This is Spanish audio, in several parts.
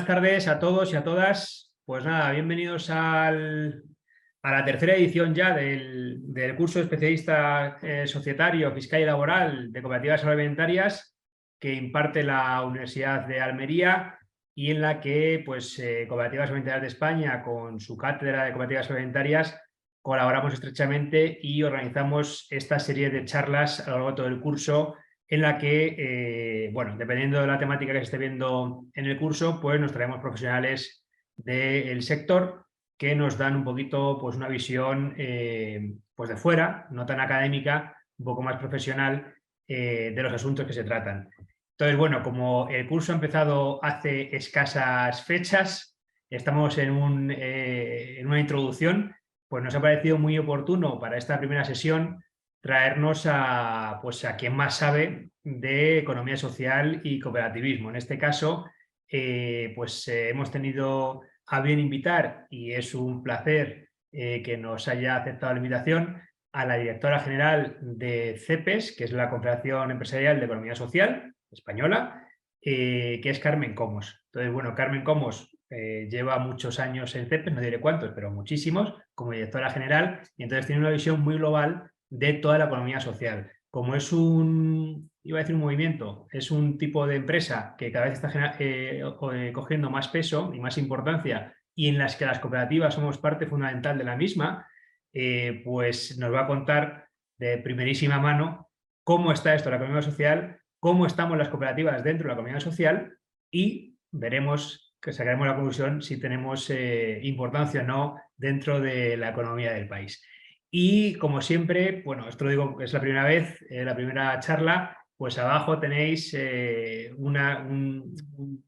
buenas tardes a todos y a todas. Pues nada, bienvenidos a la tercera edición ya del curso de especialista societario, fiscal y laboral de cooperativas agroalimentarias que imparte la Universidad de Almería y en la que pues, Cooperativas Agroalimentarias de España, con su cátedra de cooperativas agroalimentarias, colaboramos estrechamente y organizamos esta serie de charlas a lo largo de todo el curso, en la que, bueno, dependiendo de la temática que se esté viendo en el curso, pues nos traemos profesionales del sector que nos dan un poquito, pues, una visión pues de fuera, no tan académica, un poco más profesional de los asuntos que se tratan. Entonces, bueno, como el curso ha empezado hace escasas fechas, estamos en una introducción, pues nos ha parecido muy oportuno para esta primera sesión traernos pues a quien más sabe de economía social y cooperativismo. En este caso, hemos tenido a bien invitar, y es un placer que nos haya aceptado la invitación, a la directora general de CEPES, que es la Confederación Empresarial de Economía Social Española, que es Carmen Comos. Entonces, bueno, Carmen Comos lleva muchos años en CEPES, no diré cuántos, pero muchísimos, como directora general, y entonces tiene una visión muy global de toda la economía social. Como es un movimiento, es un tipo de empresa que cada vez está cogiendo más peso y más importancia, y en las que las cooperativas somos parte fundamental de la misma, pues nos va a contar de primerísima mano cómo está esto de la economía social, cómo estamos las cooperativas dentro de la economía social, y veremos, que sacaremos la conclusión si tenemos importancia o no dentro de la economía del país. Y como siempre, bueno, esto lo digo que es la primera vez, la primera charla, pues abajo tenéis un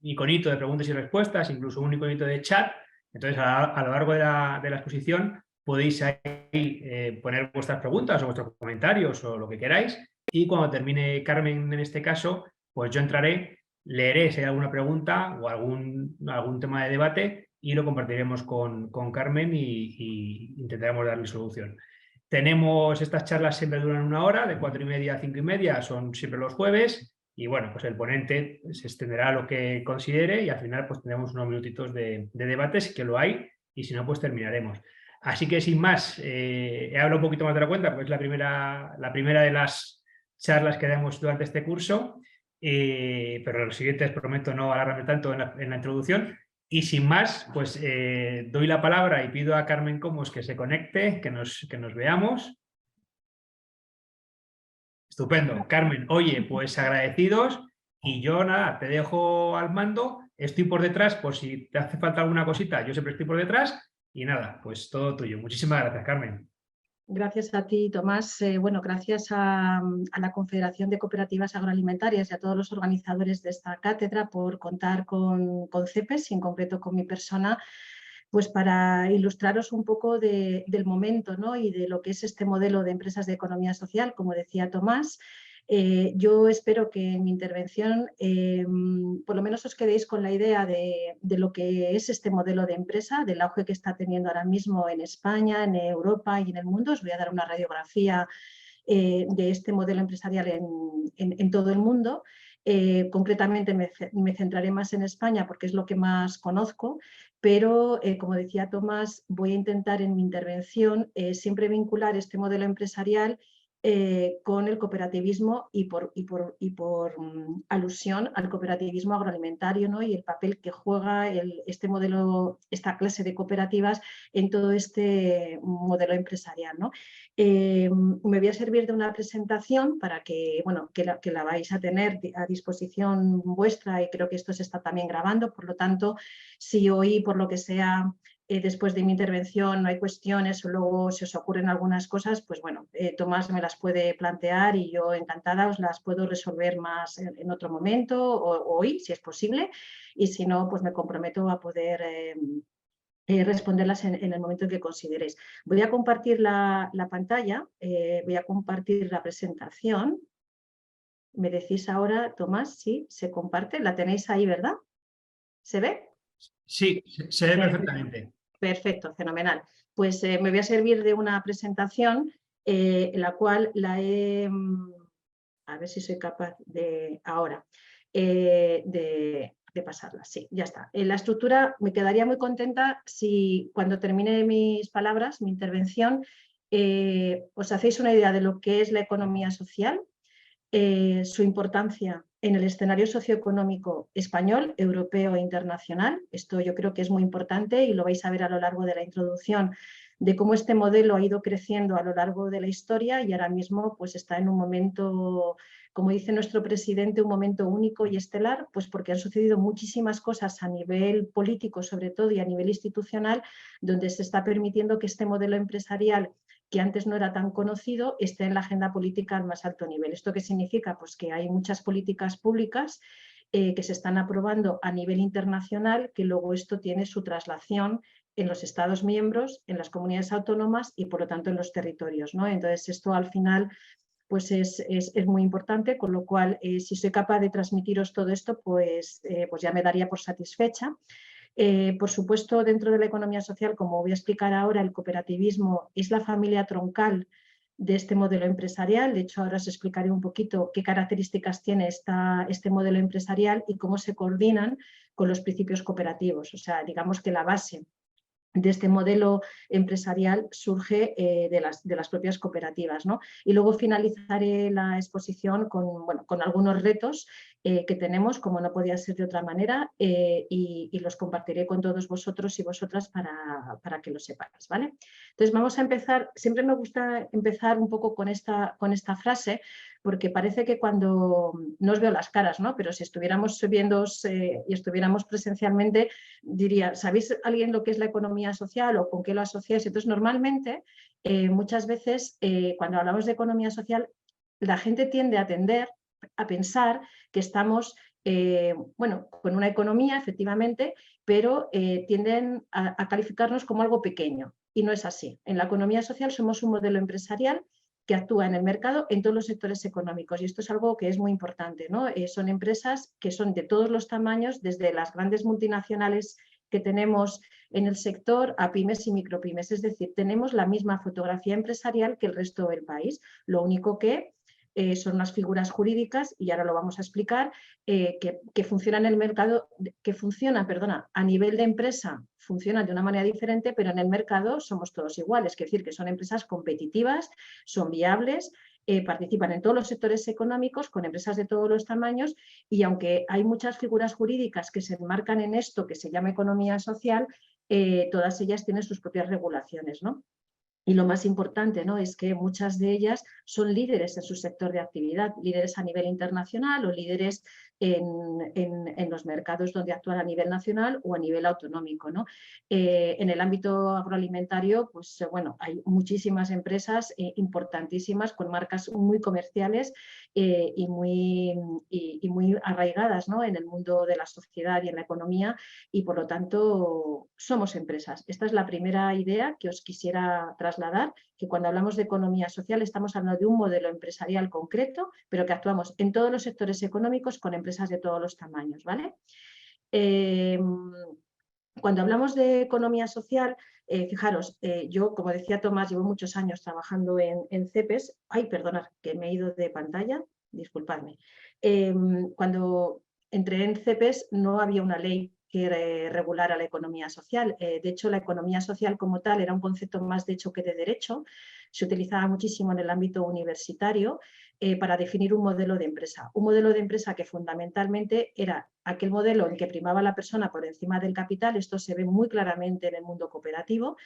iconito de preguntas y respuestas, incluso un iconito de chat. Entonces, a lo largo de la exposición podéis ahí poner vuestras preguntas o vuestros comentarios o lo que queráis. Y cuando termine Carmen, en este caso, pues yo entraré, leeré si hay alguna pregunta o algún tema de debate, y lo compartiremos con Carmen y intentaremos darle solución. Tenemos estas charlas, siempre duran 1 hora, de 4:30 a 5:30, son siempre los jueves, y bueno, pues el ponente se extenderá lo que considere y al final pues tendremos unos minutitos de debate, si que lo hay, y si no, pues terminaremos. Así que sin más, he hablado un poquito más de la cuenta, porque es la primera de las charlas que damos durante este curso, pero los siguientes prometo no alargarme tanto en la introducción. Y sin más, pues doy la palabra y pido a Carmen Comos que se conecte, que nos veamos. Estupendo. Carmen, oye, pues agradecidos, y yo nada, te dejo al mando, estoy por detrás por si te hace falta alguna cosita, yo siempre estoy por detrás, y nada, pues todo tuyo. Muchísimas gracias, Carmen. Gracias a ti, Tomás. Bueno, gracias a la Confederación de Cooperativas Agroalimentarias y a todos los organizadores de esta cátedra por contar con CEPES y en concreto con mi persona, pues para ilustraros un poco del momento, ¿no?, y de lo que es este modelo de empresas de economía social, como decía Tomás. Yo espero que en mi intervención por lo menos os quedéis con la idea de lo que es este modelo de empresa, del auge que está teniendo ahora mismo en España, en Europa y en el mundo. Os voy a dar una radiografía de este modelo empresarial en todo el mundo. Concretamente me centraré más en España porque es lo que más conozco, pero como decía Tomás, voy a intentar en mi intervención siempre vincular este modelo empresarial con el cooperativismo y por alusión al cooperativismo agroalimentario, ¿no?, y el papel que juega este modelo, esta clase de cooperativas en todo este modelo empresarial, ¿no? Me voy a servir de una presentación para que, bueno, que la vais a tener a disposición vuestra, y creo que esto se está también grabando. Por lo tanto, si hoy por lo que sea después de mi intervención no hay cuestiones o luego se os ocurren algunas cosas, pues bueno, Tomás me las puede plantear y yo encantada os las puedo resolver más en otro momento o hoy, si es posible, y si no, pues me comprometo a poder responderlas en el momento en que consideréis. Voy a compartir la pantalla, voy a compartir la presentación. Me decís ahora, Tomás, si se comparte. La tenéis ahí, ¿verdad? ¿Se ve? Sí, se ve perfectamente. Perfecto, fenomenal. Pues me voy a servir de una presentación la cual la he, a ver si soy capaz de ahora, de pasarlas, sí, ya está. En la estructura me quedaría muy contenta si cuando termine mis palabras, mi intervención, os hacéis una idea de lo que es la economía social, su importancia en el escenario socioeconómico español, europeo e internacional. Esto yo creo que es muy importante y lo vais a ver a lo largo de la introducción, de cómo este modelo ha ido creciendo a lo largo de la historia y ahora mismo pues, está en un momento, como dice nuestro presidente, un momento único y estelar, pues porque han sucedido muchísimas cosas a nivel político sobre todo y a nivel institucional, donde se está permitiendo que este modelo empresarial, que antes no era tan conocido, esté en la agenda política al más alto nivel. ¿Esto qué significa? Pues que hay muchas políticas públicas que se están aprobando a nivel internacional, que luego esto tiene su traslación en los Estados miembros, en las comunidades autónomas y por lo tanto en los territorios, ¿no? Entonces esto al final pues es muy importante, con lo cual si soy capaz de transmitiros todo esto, pues ya me daría por satisfecha. Por supuesto, dentro de la economía social, como voy a explicar ahora, el cooperativismo es la familia troncal de este modelo empresarial. De hecho, ahora os explicaré un poquito qué características tiene este modelo empresarial y cómo se coordinan con los principios cooperativos. O sea, digamos que la base de este modelo empresarial surge de las propias cooperativas, ¿no? Y luego finalizaré la exposición con algunos retos que tenemos, como no podía ser de otra manera, y los compartiré con todos vosotros y vosotras para que lo sepáis, ¿vale? Entonces vamos a empezar, siempre me gusta empezar un poco con esta frase, porque parece que cuando, no os veo las caras, ¿no? Pero si estuviéramos viéndoos y estuviéramos presencialmente, diría, ¿sabéis alguien lo que es la economía social o con qué lo asociáis? Entonces, normalmente, muchas veces, cuando hablamos de economía social, la gente tiende a pensar que estamos, con una economía, efectivamente, pero tienden a calificarnos como algo pequeño. Y no es así. En la economía social somos un modelo empresarial que actúa en el mercado en todos los sectores económicos. Y esto es algo que es muy importante, ¿no? Son empresas que son de todos los tamaños, desde las grandes multinacionales que tenemos en el sector a pymes y micropymes. Es decir, tenemos la misma fotografía empresarial que el resto del país. Lo único que son unas figuras jurídicas, y ahora lo vamos a explicar, que funcionan en el mercado, a nivel de empresa funcionan de una manera diferente, pero en el mercado somos todos iguales, es decir, que son empresas competitivas, son viables, participan en todos los sectores económicos con empresas de todos los tamaños, y aunque hay muchas figuras jurídicas que se enmarcan en esto que se llama economía social, todas ellas tienen sus propias regulaciones, ¿no? Y lo más importante, ¿no?, es que muchas de ellas son líderes en su sector de actividad, líderes a nivel internacional o líderes en los mercados donde actúan a nivel nacional o a nivel autonómico, ¿no? En el ámbito agroalimentario, pues hay muchísimas empresas importantísimas con marcas muy comerciales y muy arraigadas, ¿no?, en el mundo de la sociedad y en la economía, y por lo tanto somos empresas. Esta es la primera idea que os quisiera trasladar, que cuando hablamos de economía social estamos hablando de un modelo empresarial concreto, pero que actuamos en todos los sectores económicos con empresas de todos los tamaños, ¿vale? Cuando hablamos de economía social, fijaros, yo, como decía Tomás, llevo muchos años trabajando en CEPES. Ay, perdonad, que me he ido de pantalla, disculpadme. Cuando entré en CEPES no había una ley que regulara la economía social. De hecho, la economía social como tal era un concepto más de hecho que de derecho. Se utilizaba muchísimo en el ámbito universitario para definir un modelo de empresa. Un modelo de empresa que fundamentalmente era aquel modelo en que primaba la persona por encima del capital. Esto se ve muy claramente en el mundo cooperativo.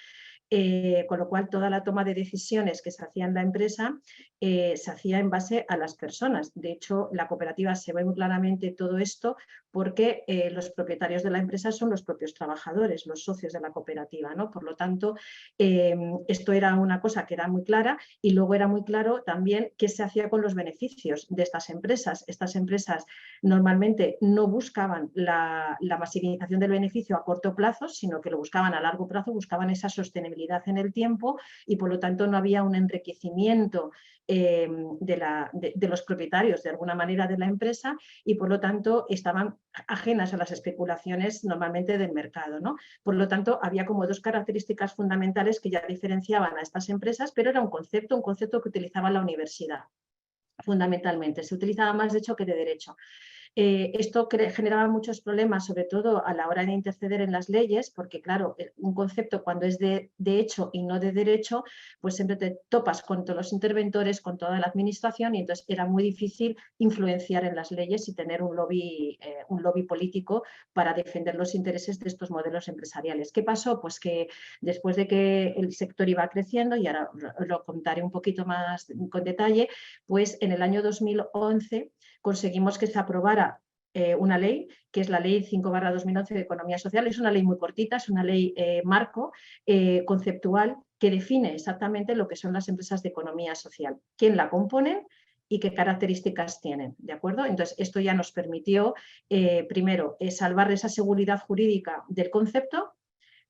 Con lo cual toda la toma de decisiones que se hacía en la empresa se hacía en base a las personas. De hecho, la cooperativa se ve muy claramente todo esto porque los propietarios de la empresa son los propios trabajadores, los socios de la cooperativa, ¿no? Por lo tanto, esto era una cosa que era muy clara, y luego era muy claro también qué se hacía con los beneficios de estas empresas. Estas empresas normalmente no buscaban la maximización del beneficio a corto plazo, sino que lo buscaban a largo plazo, buscaban esa sostenibilidad en el tiempo, y por lo tanto no había un enriquecimiento de los propietarios de alguna manera de la empresa, y por lo tanto estaban ajenas a las especulaciones normalmente del mercado, ¿no? Por lo tanto había como dos características fundamentales que ya diferenciaban a estas empresas, pero era un concepto que utilizaba la universidad fundamentalmente, se utilizaba más de hecho que de derecho. Esto generaba muchos problemas, sobre todo a la hora de interceder en las leyes, porque claro, un concepto cuando es de hecho y no de derecho, pues siempre te topas con todos los interventores, con toda la administración, y entonces era muy difícil influenciar en las leyes y tener un lobby político para defender los intereses de estos modelos empresariales. ¿Qué pasó? Pues que después de que el sector iba creciendo, y ahora lo contaré un poquito más con detalle, pues en el año 2011 conseguimos que se aprobara una ley, que es la Ley 5/2011 de Economía Social. Es una ley muy cortita, es una ley marco conceptual que define exactamente lo que son las empresas de economía social, quién la componen y qué características tienen, ¿de acuerdo? Entonces, esto ya nos permitió, primero, salvar esa seguridad jurídica del concepto.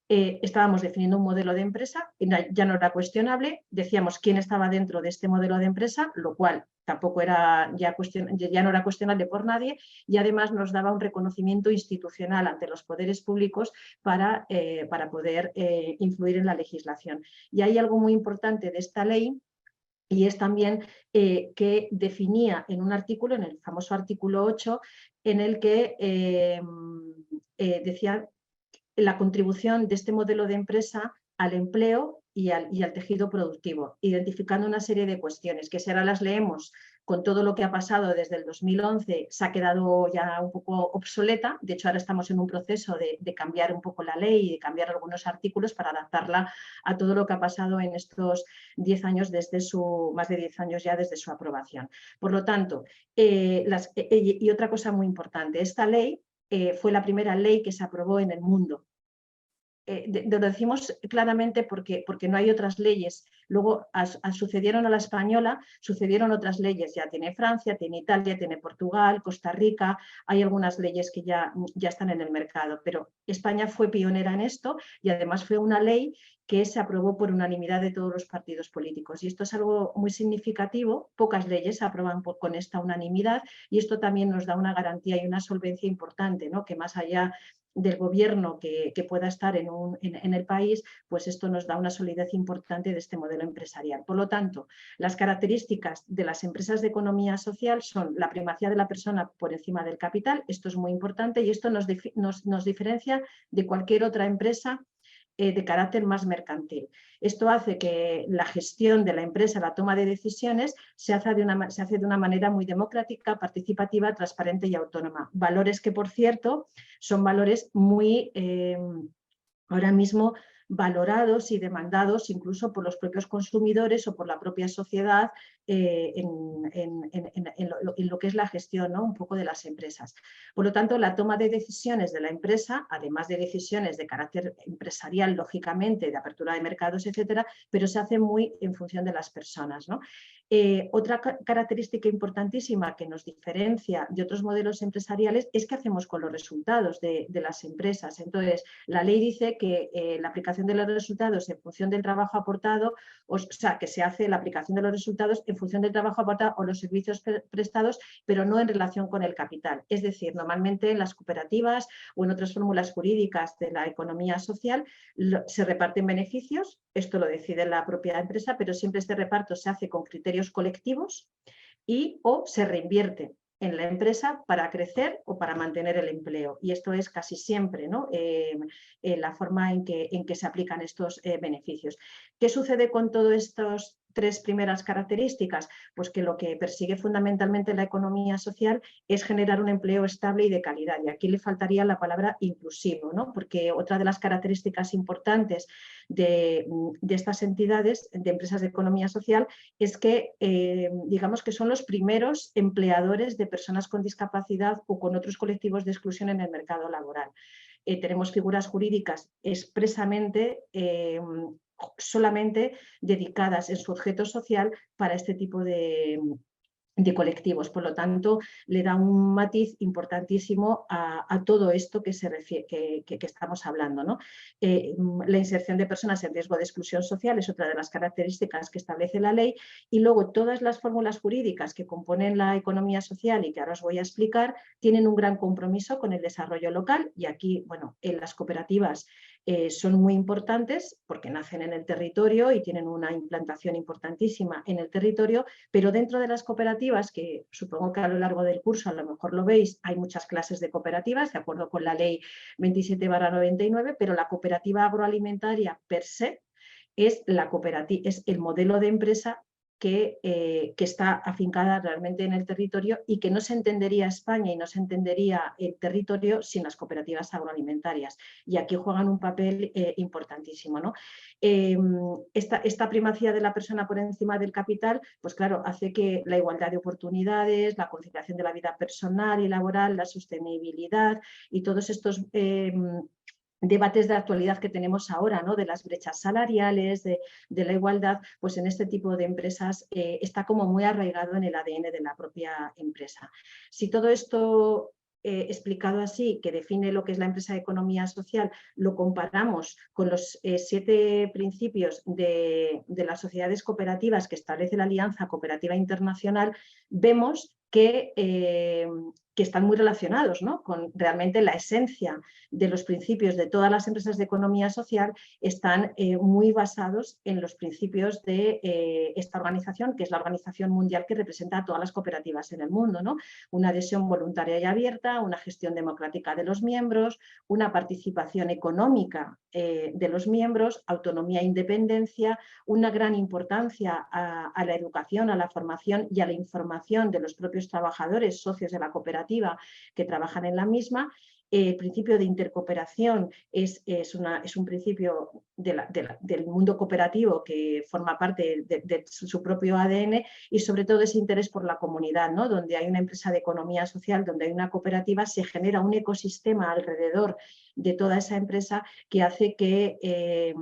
Estábamos definiendo un modelo de empresa, ya no era cuestionable, decíamos quién estaba dentro de este modelo de empresa, lo cual tampoco era ya no era cuestionable por nadie, y además nos daba un reconocimiento institucional ante los poderes públicos para poder influir en la legislación. Y hay algo muy importante de esta ley, y es también que definía en un artículo, en el famoso artículo 8, en el que decía la contribución de este modelo de empresa al empleo y al tejido productivo, identificando una serie de cuestiones que, si ahora las leemos con todo lo que ha pasado desde el 2011, se ha quedado ya un poco obsoleta. De hecho, ahora estamos en un proceso de cambiar un poco la ley y de cambiar algunos artículos para adaptarla a todo lo que ha pasado en estos 10 años, más de 10 años ya desde su aprobación. Por lo tanto, y otra cosa muy importante, esta ley fue la primera ley que se aprobó en el mundo. Lo decimos claramente porque no hay otras leyes. Luego sucedieron a la española, sucedieron otras leyes. Ya tiene Francia, tiene Italia, tiene Portugal, Costa Rica. Hay algunas leyes que ya están en el mercado, pero España fue pionera en esto, y además fue una ley que se aprobó por unanimidad de todos los partidos políticos. Y esto es algo muy significativo. Pocas leyes se aprueban con esta unanimidad, y esto también nos da una garantía y una solvencia importante, ¿no? Que más allá del gobierno que pueda estar en el país, pues esto nos da una solidez importante de este modelo empresarial. Por lo tanto, las características de las empresas de economía social son la primacía de la persona por encima del capital. Esto es muy importante, y esto nos diferencia de cualquier otra empresa de carácter más mercantil. Esto hace que la gestión de la empresa, la toma de decisiones, se hace de una manera muy democrática, participativa, transparente y autónoma. Valores que, por cierto, son valores muy ahora mismo valorados y demandados incluso por los propios consumidores o por la propia sociedad en lo que es la gestión, ¿no? Un poco de las empresas. Por lo tanto, la toma de decisiones de la empresa, además de decisiones de carácter empresarial, lógicamente, de apertura de mercados, etcétera, pero se hace muy en función de las personas, ¿no? Otra característica importantísima que nos diferencia de otros modelos empresariales es qué hacemos con los resultados de las empresas. Entonces, la ley dice que la aplicación de los resultados en función del trabajo aportado, o sea, que se hace la aplicación de los resultados en función del trabajo aportado o los servicios prestados, pero no en relación con el capital. Es decir, normalmente en las cooperativas o en otras fórmulas jurídicas de la economía social se reparten beneficios, esto lo decide la propia empresa, pero siempre este reparto se hace con criterios colectivos o se reinvierte en la empresa para crecer o para mantener el empleo. Y esto es casi siempre, ¿no? La forma en que se aplican estos beneficios. ¿Qué sucede con todas estas tres primeras características? Pues que lo que persigue fundamentalmente la economía social es generar un empleo estable y de calidad. Y aquí le faltaría la palabra inclusivo, ¿no? Porque otra de las características importantes de estas entidades, de empresas de economía social, es que digamos que son los primeros empleadores de personas con discapacidad o con otros colectivos de exclusión en el mercado laboral. Tenemos figuras jurídicas expresamente solamente dedicadas en su objeto social para este tipo de colectivos. Por lo tanto, le da un matiz importantísimo a todo esto que estamos hablando, ¿no? La inserción de personas en riesgo de exclusión social es otra de las características que establece la ley, y luego todas las fórmulas jurídicas que componen la economía social y que ahora os voy a explicar tienen un gran compromiso con el desarrollo local, y aquí, bueno, en las cooperativas son muy importantes porque nacen en el territorio y tienen una implantación importantísima en el territorio, pero dentro de las cooperativas, que supongo que a lo largo del curso a lo mejor lo veis, hay muchas clases de cooperativas, de acuerdo con la ley 27/99, pero la cooperativa agroalimentaria per se es el modelo de empresa que está afincada realmente en el territorio y que no se entendería España y no se entendería el territorio sin las cooperativas agroalimentarias. Y aquí juegan un papel importantísimo, ¿no? Esta primacía de la persona por encima del capital, pues claro, hace que la igualdad de oportunidades, la conciliación de la vida personal y laboral, la sostenibilidad y todos estos debates de actualidad que tenemos ahora, ¿no? De las brechas salariales, de la igualdad, pues en este tipo de empresas está como muy arraigado en el ADN de la propia empresa. Si todo esto explicado así, que define lo que es la empresa de economía social, lo comparamos con los 7 principios de las sociedades cooperativas que establece la Alianza Cooperativa Internacional, vemos que están muy relacionados, ¿no? Con realmente la esencia de los principios de todas las empresas de economía social están muy basados en los principios de esta organización, que es la organización mundial que representa a todas las cooperativas en el mundo, ¿no? Una adhesión voluntaria y abierta, una gestión democrática de los miembros, una participación económica de los miembros, autonomía e independencia, una gran importancia a la educación, a la formación y a la información de los propios trabajadores, socios de la cooperativa que trabajan en la misma. El principio de intercooperación es un principio del mundo cooperativo que forma parte de su propio ADN y sobre todo ese interés por la comunidad, ¿no? Donde hay una empresa de economía social, donde hay una cooperativa, se genera un ecosistema alrededor de toda esa empresa que hace que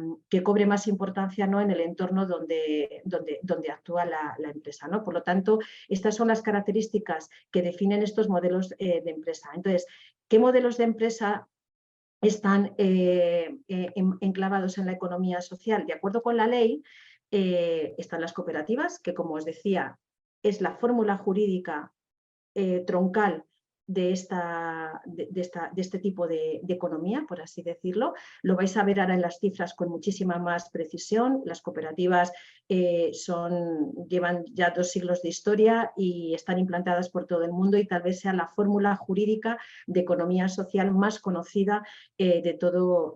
cobre más importancia, ¿no? En el entorno donde actúa la empresa, ¿no? Por lo tanto, estas son las características que definen estos modelos de empresa. Entonces, ¿qué modelos de empresa están enclavados en la economía social? De acuerdo con la ley, están las cooperativas, que como os decía, es la fórmula jurídica troncal de este tipo de economía, por así decirlo. Lo vais a ver ahora en las cifras con muchísima más precisión. Las cooperativas llevan ya 2 siglos de historia y están implantadas por todo el mundo y tal vez sea la fórmula jurídica de economía social más conocida de toda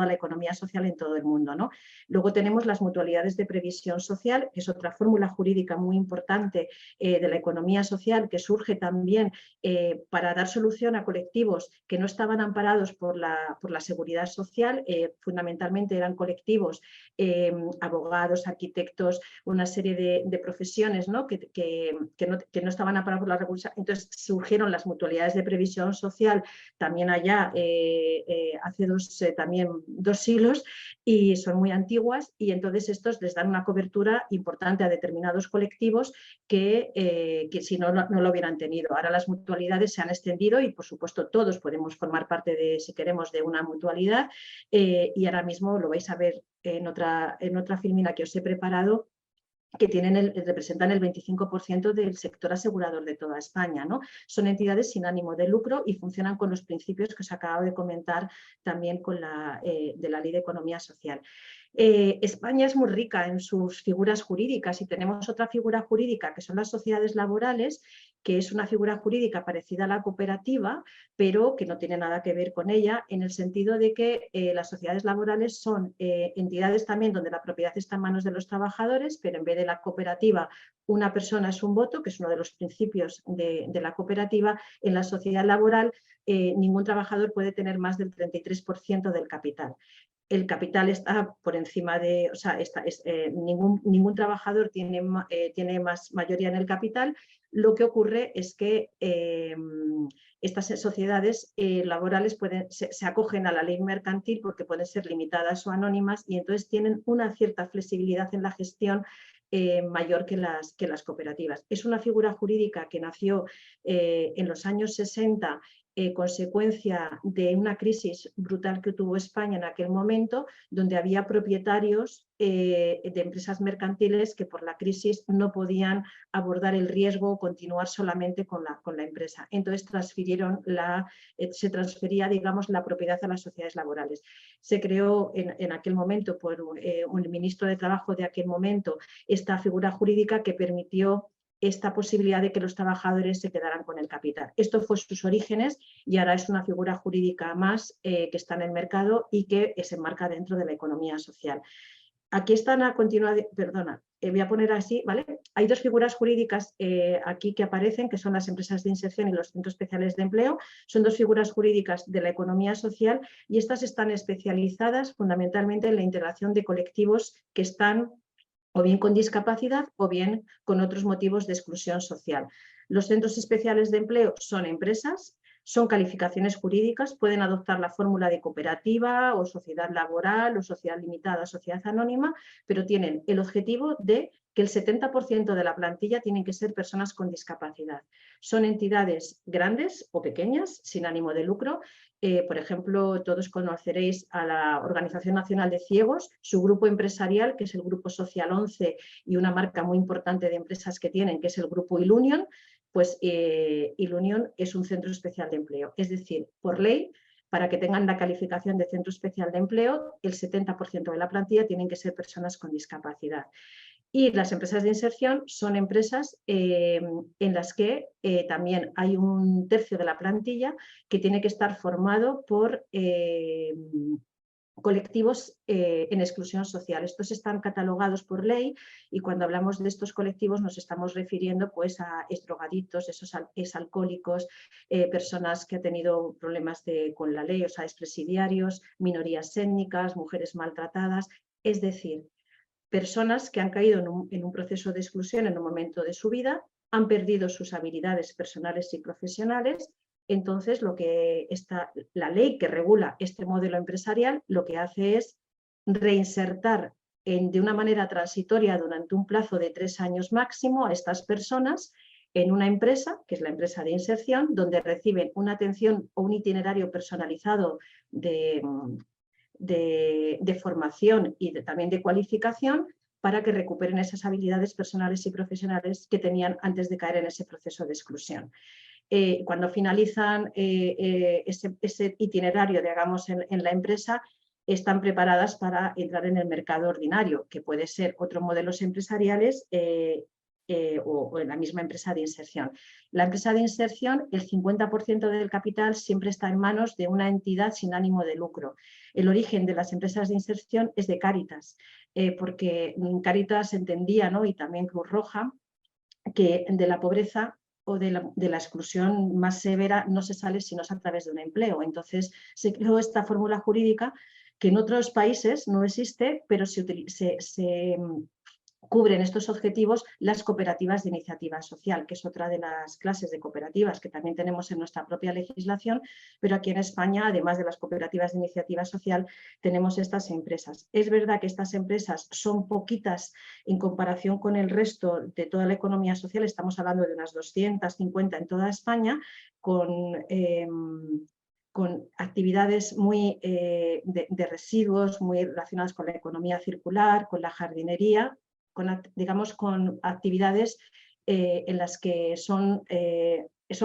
la economía social en todo el mundo, ¿no? Luego tenemos las mutualidades de previsión social, que es otra fórmula jurídica muy importante de la economía social que surge también para dar solución a colectivos que no estaban amparados por la seguridad social, fundamentalmente eran colectivos, abogados, arquitectos, una serie de profesiones, ¿no? que no estaban amparados por la regulación. Entonces surgieron las mutualidades de previsión social también allá hace también 2 siglos y son muy antiguas y entonces estos les dan una cobertura importante a determinados colectivos que si no lo hubieran tenido. Ahora las mutualidades se han extendido y por supuesto todos podemos formar parte si queremos, de una mutualidad y ahora mismo lo vais a ver en otra filmina que os he preparado, que representan el 25% del sector asegurador de toda España, ¿no? Son entidades sin ánimo de lucro y funcionan con los principios que os acabo de comentar también de la Ley de Economía Social. España es muy rica en sus figuras jurídicas y tenemos otra figura jurídica que son las sociedades laborales, que es una figura jurídica parecida a la cooperativa, pero que no tiene nada que ver con ella, en el sentido de que las sociedades laborales son entidades también donde la propiedad está en manos de los trabajadores, pero en vez de la cooperativa una persona es un voto, que es uno de los principios de la cooperativa. En la sociedad laboral ningún trabajador puede tener más del 33% del capital. El capital está por encima de, o sea, ningún trabajador tiene más mayoría en el capital. Lo que ocurre es que estas sociedades laborales se acogen a la ley mercantil porque pueden ser limitadas o anónimas y entonces tienen una cierta flexibilidad en la gestión mayor que las cooperativas. Es una figura jurídica que nació en los años 60 consecuencia de una crisis brutal que tuvo España en aquel momento, donde había propietarios de empresas mercantiles que por la crisis no podían abordar el riesgo o continuar solamente con la empresa. Entonces se transfería, digamos, la propiedad a las sociedades laborales. Se creó en aquel momento por un ministro de Trabajo de aquel momento esta figura jurídica que permitió esta posibilidad de que los trabajadores se quedaran con el capital. Esto fue sus orígenes y ahora es una figura jurídica más que está en el mercado y que se enmarca dentro de la economía social. Aquí están a continuación, perdona, voy a poner así, ¿vale? Hay dos figuras jurídicas aquí que aparecen, que son las empresas de inserción y los centros especiales de empleo. Son dos figuras jurídicas de la economía social y estas están especializadas fundamentalmente en la integración de colectivos que están o bien con discapacidad o bien con otros motivos de exclusión social. Los centros especiales de empleo son empresas, son calificaciones jurídicas, pueden adoptar la fórmula de cooperativa o sociedad laboral o sociedad limitada, sociedad anónima, pero tienen el objetivo de que el 70% de la plantilla tienen que ser personas con discapacidad. Son entidades grandes o pequeñas, sin ánimo de lucro. Por ejemplo, todos conoceréis a la Organización Nacional de Ciegos, su grupo empresarial, que es el Grupo Social 11, y una marca muy importante de empresas que tienen, que es el Grupo Ilunion. Pues Ilunion es un centro especial de empleo. Es decir, por ley, para que tengan la calificación de centro especial de empleo, el 70% de la plantilla tienen que ser personas con discapacidad. Y las empresas de inserción son empresas en las que también hay un tercio de la plantilla que tiene que estar formado por colectivos en exclusión social. Estos están catalogados por ley y cuando hablamos de estos colectivos nos estamos refiriendo pues, a exdrogadictos, exalcohólicos, personas que han tenido problemas con la ley, o sea, expresidiarios, minorías étnicas, mujeres maltratadas, es decir, personas que han caído en un proceso de exclusión en un momento de su vida, han perdido sus habilidades personales y profesionales. Entonces, la ley que regula este modelo empresarial lo que hace es reinsertar de una manera transitoria durante un plazo de 3 años máximo a estas personas en una empresa, que es la empresa de inserción, donde reciben una atención o un itinerario personalizado de formación y también de cualificación para que recuperen esas habilidades personales y profesionales que tenían antes de caer en ese proceso de exclusión. Cuando finalizan ese itinerario, digamos, en la empresa, están preparadas para entrar en el mercado ordinario, que puede ser otros modelos empresariales o en la misma empresa de inserción. La empresa de inserción, el 50% del capital siempre está en manos de una entidad sin ánimo de lucro. El origen de las empresas de inserción es de Cáritas, porque Cáritas entendía, ¿no? Y también Cruz Roja, que de la pobreza o de la exclusión más severa no se sale si no es a través de un empleo. Entonces se creó esta fórmula jurídica que en otros países no existe, pero se cubren estos objetivos las cooperativas de iniciativa social, que es otra de las clases de cooperativas que también tenemos en nuestra propia legislación, pero aquí en España, además de las cooperativas de iniciativa social, tenemos estas empresas. Es verdad que estas empresas son poquitas en comparación con el resto de toda la economía social, estamos hablando de unas 250 en toda España, con actividades muy de residuos, muy relacionadas con la economía circular, con la jardinería, digamos, con actividades en las que son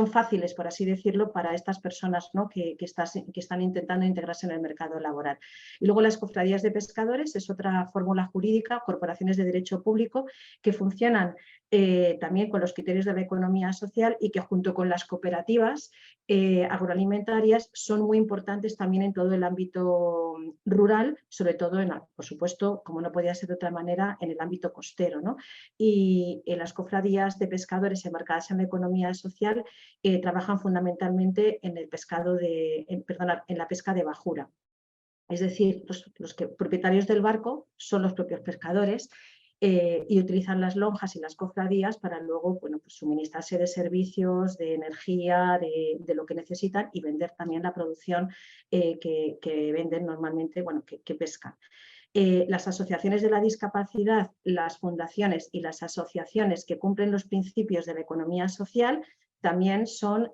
fáciles, por así decirlo, para estas personas, ¿no? que están intentando integrarse en el mercado laboral. Y luego las cofradías de pescadores es otra fórmula jurídica, corporaciones de derecho público que funcionan también con los criterios de la economía social y que junto con las cooperativas agroalimentarias son muy importantes también en todo el ámbito rural, sobre todo, por supuesto, como no podía ser de otra manera, en el ámbito costero, ¿no? Y en las cofradías de pescadores enmarcadas en la economía social trabajan fundamentalmente en el pescado en la pesca de bajura. Es decir, los propietarios del barco son los propios pescadores y utilizan las lonjas y las cofradías para luego, bueno, pues suministrarse de servicios, de energía, de lo que necesitan y vender también la producción que venden normalmente, bueno, que pescan. Las asociaciones de la discapacidad, las fundaciones y las asociaciones que cumplen los principios de la economía social también son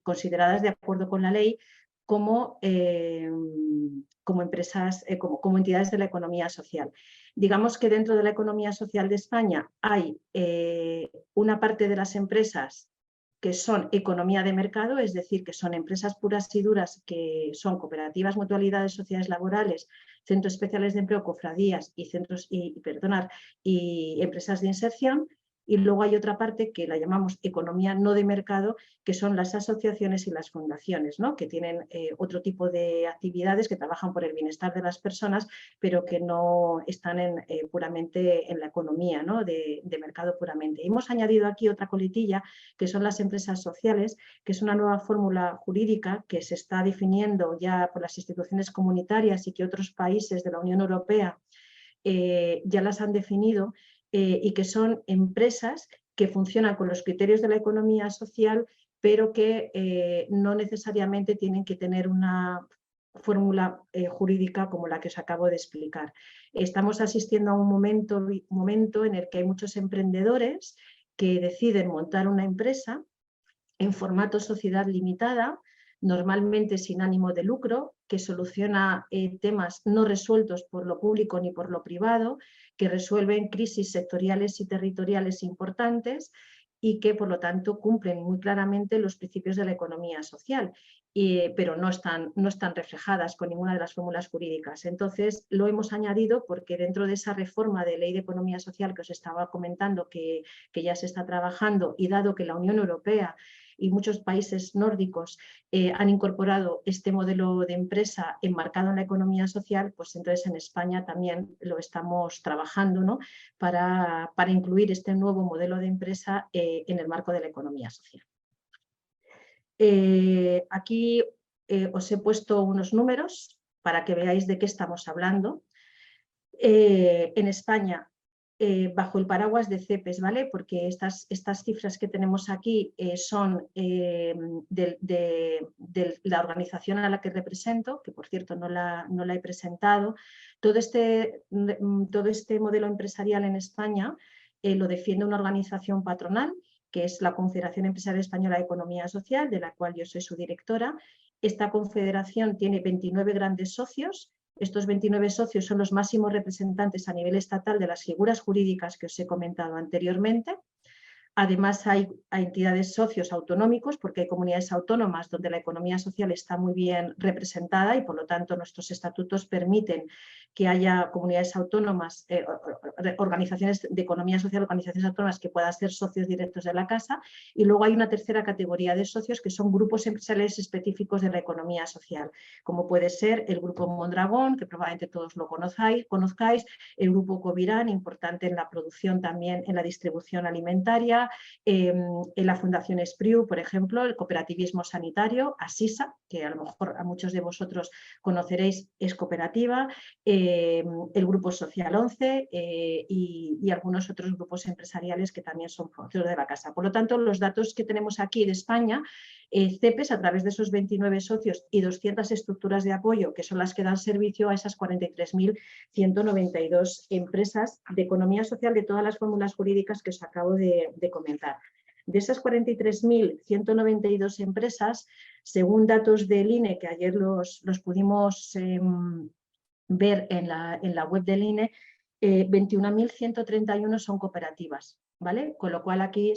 consideradas de acuerdo con la ley como empresas, como entidades de la economía social. Digamos que dentro de la economía social de España hay una parte de las empresas que son economía de mercado, es decir, que son empresas puras y duras, que son cooperativas, mutualidades, sociedades laborales, centros especiales de empleo, cofradías y y empresas de inserción. Y luego hay otra parte que la llamamos economía no de mercado, que son las asociaciones y las fundaciones, ¿no? Que tienen otro tipo de actividades, que trabajan por el bienestar de las personas, pero que no están puramente en la economía, ¿no? de mercado puramente. Y hemos añadido aquí otra coletilla, que son las empresas sociales, que es una nueva fórmula jurídica que se está definiendo ya por las instituciones comunitarias y que otros países de la Unión Europea ya las han definido, y que son empresas que funcionan con los criterios de la economía social, pero que no necesariamente tienen que tener una fórmula jurídica como la que os acabo de explicar. Estamos asistiendo a un momento en el que hay muchos emprendedores que deciden montar una empresa en formato sociedad limitada, normalmente sin ánimo de lucro, que soluciona temas no resueltos por lo público ni por lo privado, que resuelven crisis sectoriales y territoriales importantes y que, por lo tanto, cumplen muy claramente los principios de la economía social, pero no están reflejadas con ninguna de las fórmulas jurídicas. Entonces, lo hemos añadido porque dentro de esa reforma de ley de economía social que os estaba comentando, que ya se está trabajando, y dado que la Unión Europea y muchos países nórdicos han incorporado este modelo de empresa enmarcado en la economía social, pues entonces en España también lo estamos trabajando, ¿no? para incluir este nuevo modelo de empresa en el marco de la economía social. Aquí os he puesto unos números para que veáis de qué estamos hablando. En España, bajo el paraguas de CEPES, ¿vale? Porque estas cifras que tenemos aquí son de la organización a la que represento, que por cierto no la he presentado. Todo este modelo empresarial en España lo defiende una organización patronal, que es la Confederación Empresarial Española de Economía Social, de la cual yo soy su directora. Esta confederación tiene 29 grandes socios. Estos 29 socios son los máximos representantes a nivel estatal de las figuras jurídicas que os he comentado anteriormente. Además, hay entidades socios autonómicos, porque hay comunidades autónomas donde la economía social está muy bien representada y, por lo tanto, nuestros estatutos permiten que haya comunidades autónomas, organizaciones de economía social, organizaciones autónomas que puedan ser socios directos de la Casa. Y luego hay una tercera categoría de socios que son grupos empresariales específicos de la economía social, como puede ser el Grupo Mondragón, que probablemente todos lo conozcáis, el Grupo Covirán, importante en la producción, también en la distribución alimentaria, en la Fundación Espriu, por ejemplo, el cooperativismo sanitario, Asisa, que a lo mejor a muchos de vosotros conoceréis, es cooperativa, el Grupo Social 11 y algunos otros grupos empresariales que también son socios de la Casa. Por lo tanto, los datos que tenemos aquí de España, CEPES, a través de esos 29 socios y 200 estructuras de apoyo, que son las que dan servicio a esas 43.192 empresas de economía social de todas las fórmulas jurídicas que os acabo de comentar. De esas 43.192 empresas, según datos del INE, que ayer los pudimos ver en la web del INE, 21.131 son cooperativas, ¿vale? Con lo cual aquí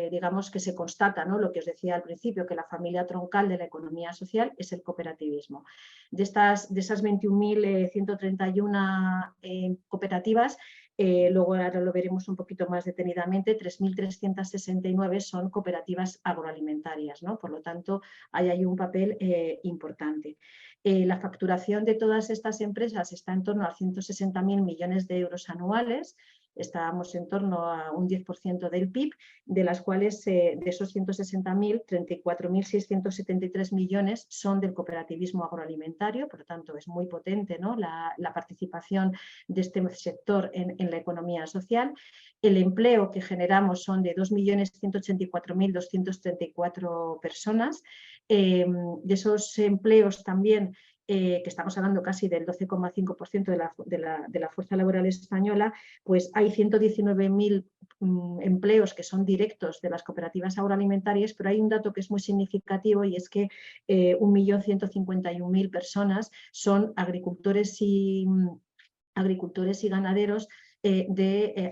digamos que se constata, ¿no? Lo que os decía al principio, que la familia troncal de la economía social es el cooperativismo. De esas 21.131 cooperativas, luego ahora lo veremos un poquito más detenidamente, 3.369 son cooperativas agroalimentarias, ¿no? Por lo tanto, ahí hay un papel importante. La facturación de todas estas empresas está en torno a 160.000 millones de euros anuales. Estábamos en torno a un 10% del PIB, de las cuales de esos 160.000, 34.673 millones son del cooperativismo agroalimentario, por lo tanto es muy potente, ¿no? la participación de este sector en la economía social. El empleo que generamos son de 2.184.234 personas. De esos empleos también que estamos hablando casi del 12,5% de la fuerza laboral española, pues hay 119.000 empleos que son directos de las cooperativas agroalimentarias, pero hay un dato que es muy significativo y es que 1.151.000 personas son agricultores y ganaderos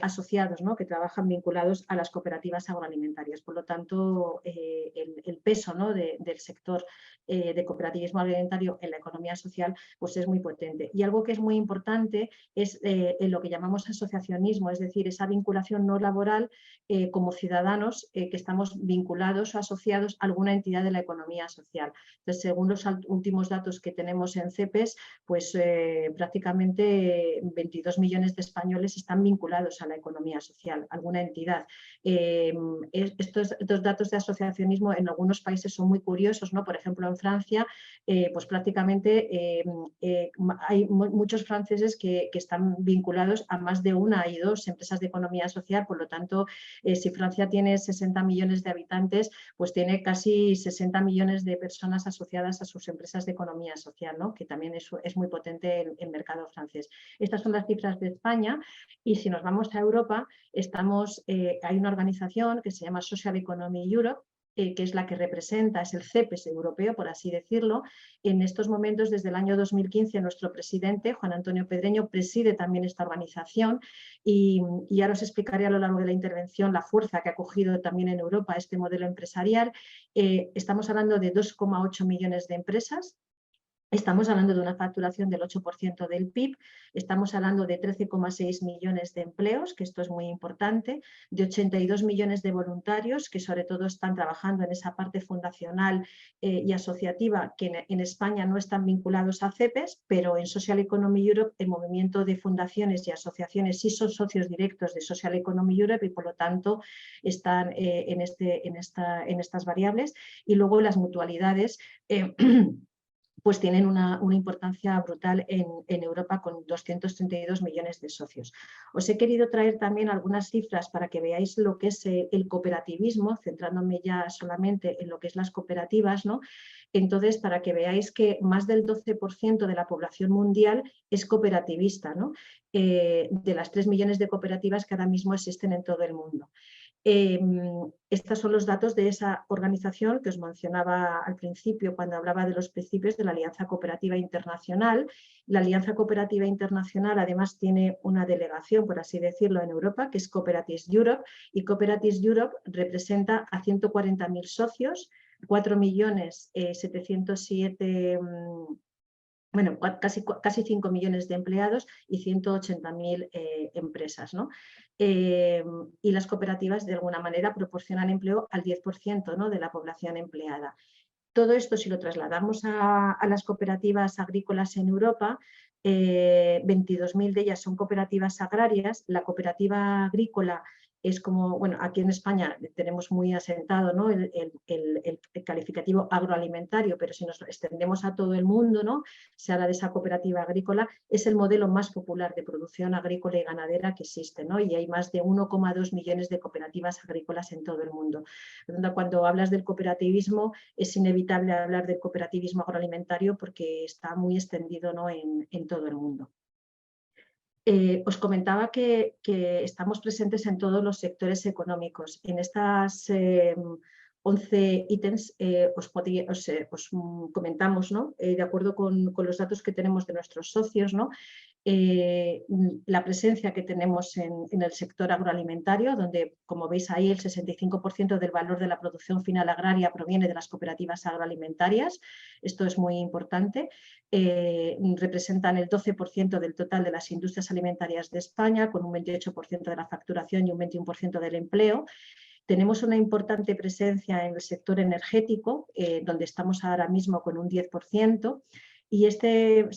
asociados, ¿no?, que trabajan vinculados a las cooperativas agroalimentarias. Por lo tanto, el peso, ¿no?, del sector de cooperativismo agroalimentario en la economía social pues es muy potente. Y algo que es muy importante es en lo que llamamos asociacionismo, es decir, esa vinculación no laboral como ciudadanos que estamos vinculados o asociados a alguna entidad de la economía social. Entonces, según los últimos datos que tenemos en CEPES, pues prácticamente 22 millones de españoles están vinculados a la economía social, alguna entidad. Estos datos de asociacionismo en algunos países son muy curiosos, ¿no? Por ejemplo, en Francia, pues prácticamente hay muchos franceses que están vinculados a más de una y dos empresas de economía social. Por lo tanto, si Francia tiene 60 millones de habitantes, pues tiene casi 60 millones de personas asociadas a sus empresas de economía social, ¿no?, que también es muy potente el mercado francés. Estas son las cifras de España, y si nos vamos a Europa, hay una organización que se llama Social Economy Europe, que es la que representa, es el CEPES europeo, por así decirlo. En estos momentos, desde el año 2015, nuestro presidente, Juan Antonio Pedreño, preside también esta organización, y ahora os explicaré a lo largo de la intervención la fuerza que ha cogido también en Europa este modelo empresarial. Estamos hablando de 2,8 millones de empresas. Estamos hablando de una facturación del 8% del PIB, estamos hablando de 13,6 millones de empleos, que esto es muy importante, de 82 millones de voluntarios que sobre todo están trabajando en esa parte fundacional y asociativa, que en España no están vinculados a CEPES, pero en Social Economy Europe el movimiento de fundaciones y asociaciones sí son socios directos de Social Economy Europe y por lo tanto están en estas variables. Y luego las mutualidades pues tienen una importancia brutal en Europa, con 232 millones de socios. Os he querido traer también algunas cifras para que veáis lo que es el cooperativismo, centrándome ya solamente en lo que es las cooperativas, ¿no? Entonces, para que veáis que más del 12% de la población mundial es cooperativista, ¿no?, de las 3 millones de cooperativas que ahora mismo existen en todo el mundo. Estos son los datos de esa organización que os mencionaba al principio cuando hablaba de los principios de la Alianza Cooperativa Internacional. La Alianza Cooperativa Internacional además tiene una delegación, por así decirlo, en Europa, que es Cooperatives Europe, y Cooperatives Europe representa a 140.000 socios, 4.707.000 bueno, casi 5 millones de empleados y 180.000 empresas, ¿no? Y las cooperativas de alguna manera proporcionan empleo al 10%, ¿no?, de la población empleada. Todo esto, si lo trasladamos a las cooperativas agrícolas en Europa, 22.000 de ellas son cooperativas agrarias. La cooperativa agrícola es como, bueno, aquí en España tenemos muy asentado, ¿no?, el calificativo agroalimentario, pero si nos extendemos a todo el mundo, ¿no?, se habla de esa cooperativa agrícola, es el modelo más popular de producción agrícola y ganadera que existe, ¿no?, y hay más de 1,2 millones de cooperativas agrícolas en todo el mundo. Cuando hablas del cooperativismo, es inevitable hablar del cooperativismo agroalimentario porque está muy extendido, ¿no?, en todo el mundo. Os comentaba que estamos presentes en todos los sectores económicos. En estas 11 ítems os comentamos, ¿no?, de acuerdo con los datos que tenemos de nuestros socios, ¿no?, la presencia que tenemos en el sector agroalimentario, donde, como veis ahí, el 65% del valor de la producción final agraria proviene de las cooperativas agroalimentarias. Esto es muy importante. Representan el 12% del total de las industrias alimentarias de España, con un 28% de la facturación y un 21% del empleo. Tenemos una importante presencia en el sector energético, donde estamos ahora mismo con un 10%, y este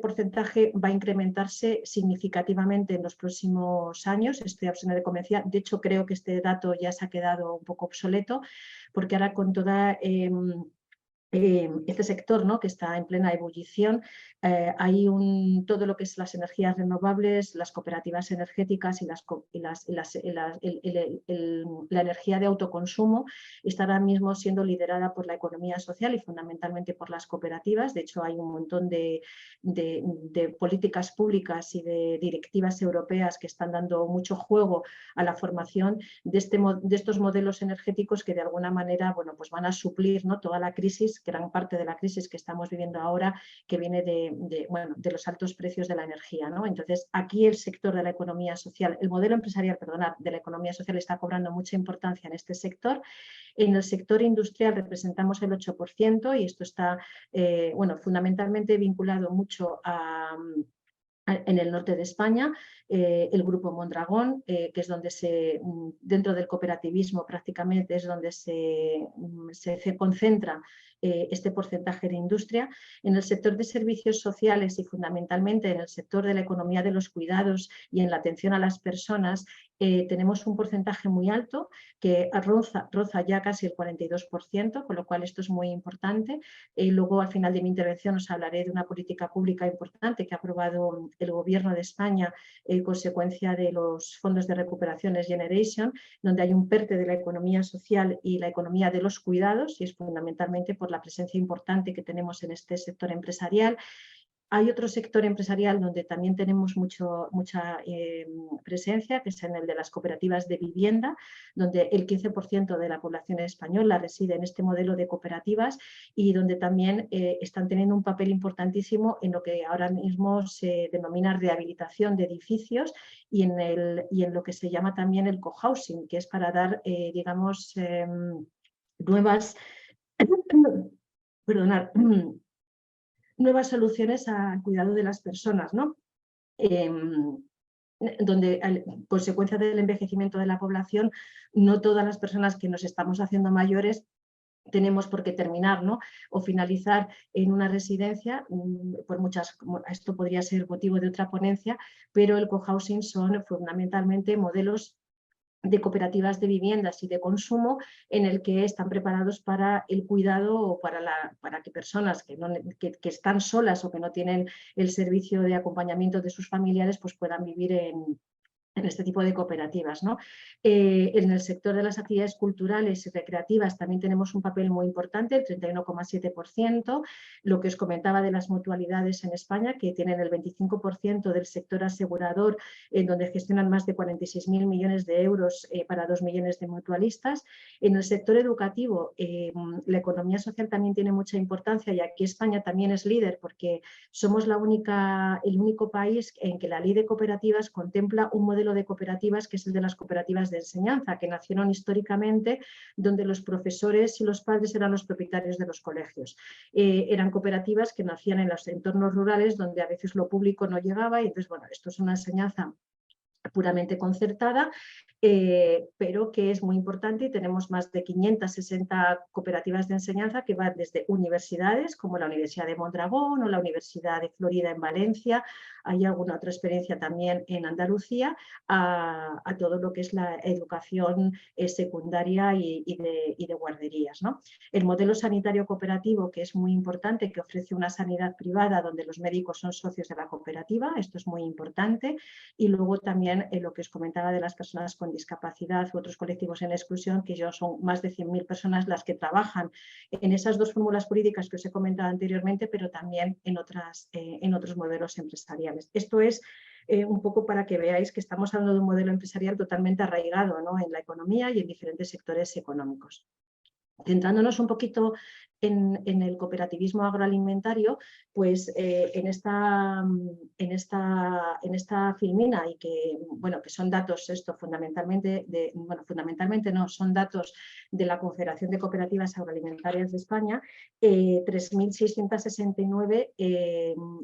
porcentaje va a incrementarse significativamente en los próximos años. Estoy absolutamente convencida. De hecho, creo que este dato ya se ha quedado un poco obsoleto, porque ahora con toda este sector, ¿no?, que está en plena ebullición. Hay todo lo que es las energías renovables, las cooperativas energéticas y la energía de autoconsumo está ahora mismo siendo liderada por la economía social y fundamentalmente por las cooperativas. De hecho, hay un montón de políticas públicas y de directivas europeas que están dando mucho juego a la formación de estos modelos energéticos que de alguna manera, bueno, pues van a suplir, ¿no?, toda la crisis, gran parte de la crisis que estamos viviendo ahora, que viene de los altos precios de la energía, ¿no? Entonces, aquí el sector de la economía social, el modelo empresarial, perdonad, de la economía social está cobrando mucha importancia en este sector. En el sector industrial representamos el 8% y esto está, bueno, fundamentalmente vinculado mucho en el norte de España, el grupo Mondragón, que es donde dentro del cooperativismo prácticamente es donde se concentra este porcentaje de industria. En el sector de servicios sociales y fundamentalmente en el sector de la economía de los cuidados y en la atención a las personas, tenemos un porcentaje muy alto que roza ya casi el 42%, con lo cual esto es muy importante. Luego, al final de mi intervención, os hablaré de una política pública importante que ha aprobado el Gobierno de España consecuencia de los fondos de recuperación Next Generation, donde hay un PERTE de la economía social y la economía de los cuidados, y es fundamentalmente por la presencia importante que tenemos en este sector empresarial. Hay otro sector empresarial donde también tenemos mucha presencia, que es en el de las cooperativas de vivienda, donde el 15% de la población española reside en este modelo de cooperativas y donde también están teniendo un papel importantísimo en lo que ahora mismo se denomina rehabilitación de edificios y en lo que se llama también el cohousing, que es para dar, digamos, nuevas... Perdonad, nuevas soluciones al cuidado de las personas, ¿no? Donde, a consecuencia del envejecimiento de la población, no todas las personas que nos estamos haciendo mayores tenemos por qué terminar, ¿no?, o finalizar en una residencia, por esto podría ser motivo de otra ponencia, pero el cohousing son fundamentalmente modelos de cooperativas de viviendas y de consumo en el que están preparados para el cuidado o para que personas que están solas o que no tienen el servicio de acompañamiento de sus familiares pues puedan vivir en este tipo de cooperativas, ¿no? En el sector de las actividades culturales y recreativas también tenemos un papel muy importante, el 31,7%, lo que os comentaba de las mutualidades en España, que tienen el 25% del sector asegurador, en donde gestionan más de 46.000 millones de euros para 2 millones de mutualistas. En el sector educativo, la economía social también tiene mucha importancia y aquí España también es líder porque somos el único país en que la ley de cooperativas contempla un modelo de cooperativas que es el de las cooperativas de enseñanza, que nacieron históricamente donde los profesores y los padres eran los propietarios de los colegios. Eran cooperativas que nacían en los entornos rurales donde a veces lo público no llegaba y entonces, bueno, esto es una enseñanza puramente concertada, pero que es muy importante y tenemos más de 560 cooperativas de enseñanza que van desde universidades como la Universidad de Mondragón o la Universidad de Florida en Valencia, hay alguna otra experiencia también en Andalucía, a todo lo que es la educación secundaria y de guarderías, ¿no? El modelo sanitario cooperativo, que es muy importante, que ofrece una sanidad privada donde los médicos son socios de la cooperativa, esto es muy importante, y luego también lo que os comentaba de las personas con discapacidad u otros colectivos en exclusión, que son más de 100.000 personas las que trabajan en esas dos fórmulas jurídicas que os he comentado anteriormente, pero también en otros modelos empresariales. Esto es un poco para que veáis que estamos hablando de un modelo empresarial totalmente arraigado, ¿no?, en la economía y en diferentes sectores económicos. Centrándonos un poquito en el cooperativismo agroalimentario, pues en esta filmina, y que, bueno, que son datos, fundamentalmente no, son datos de la Confederación de Cooperativas Agroalimentarias de España, 3.669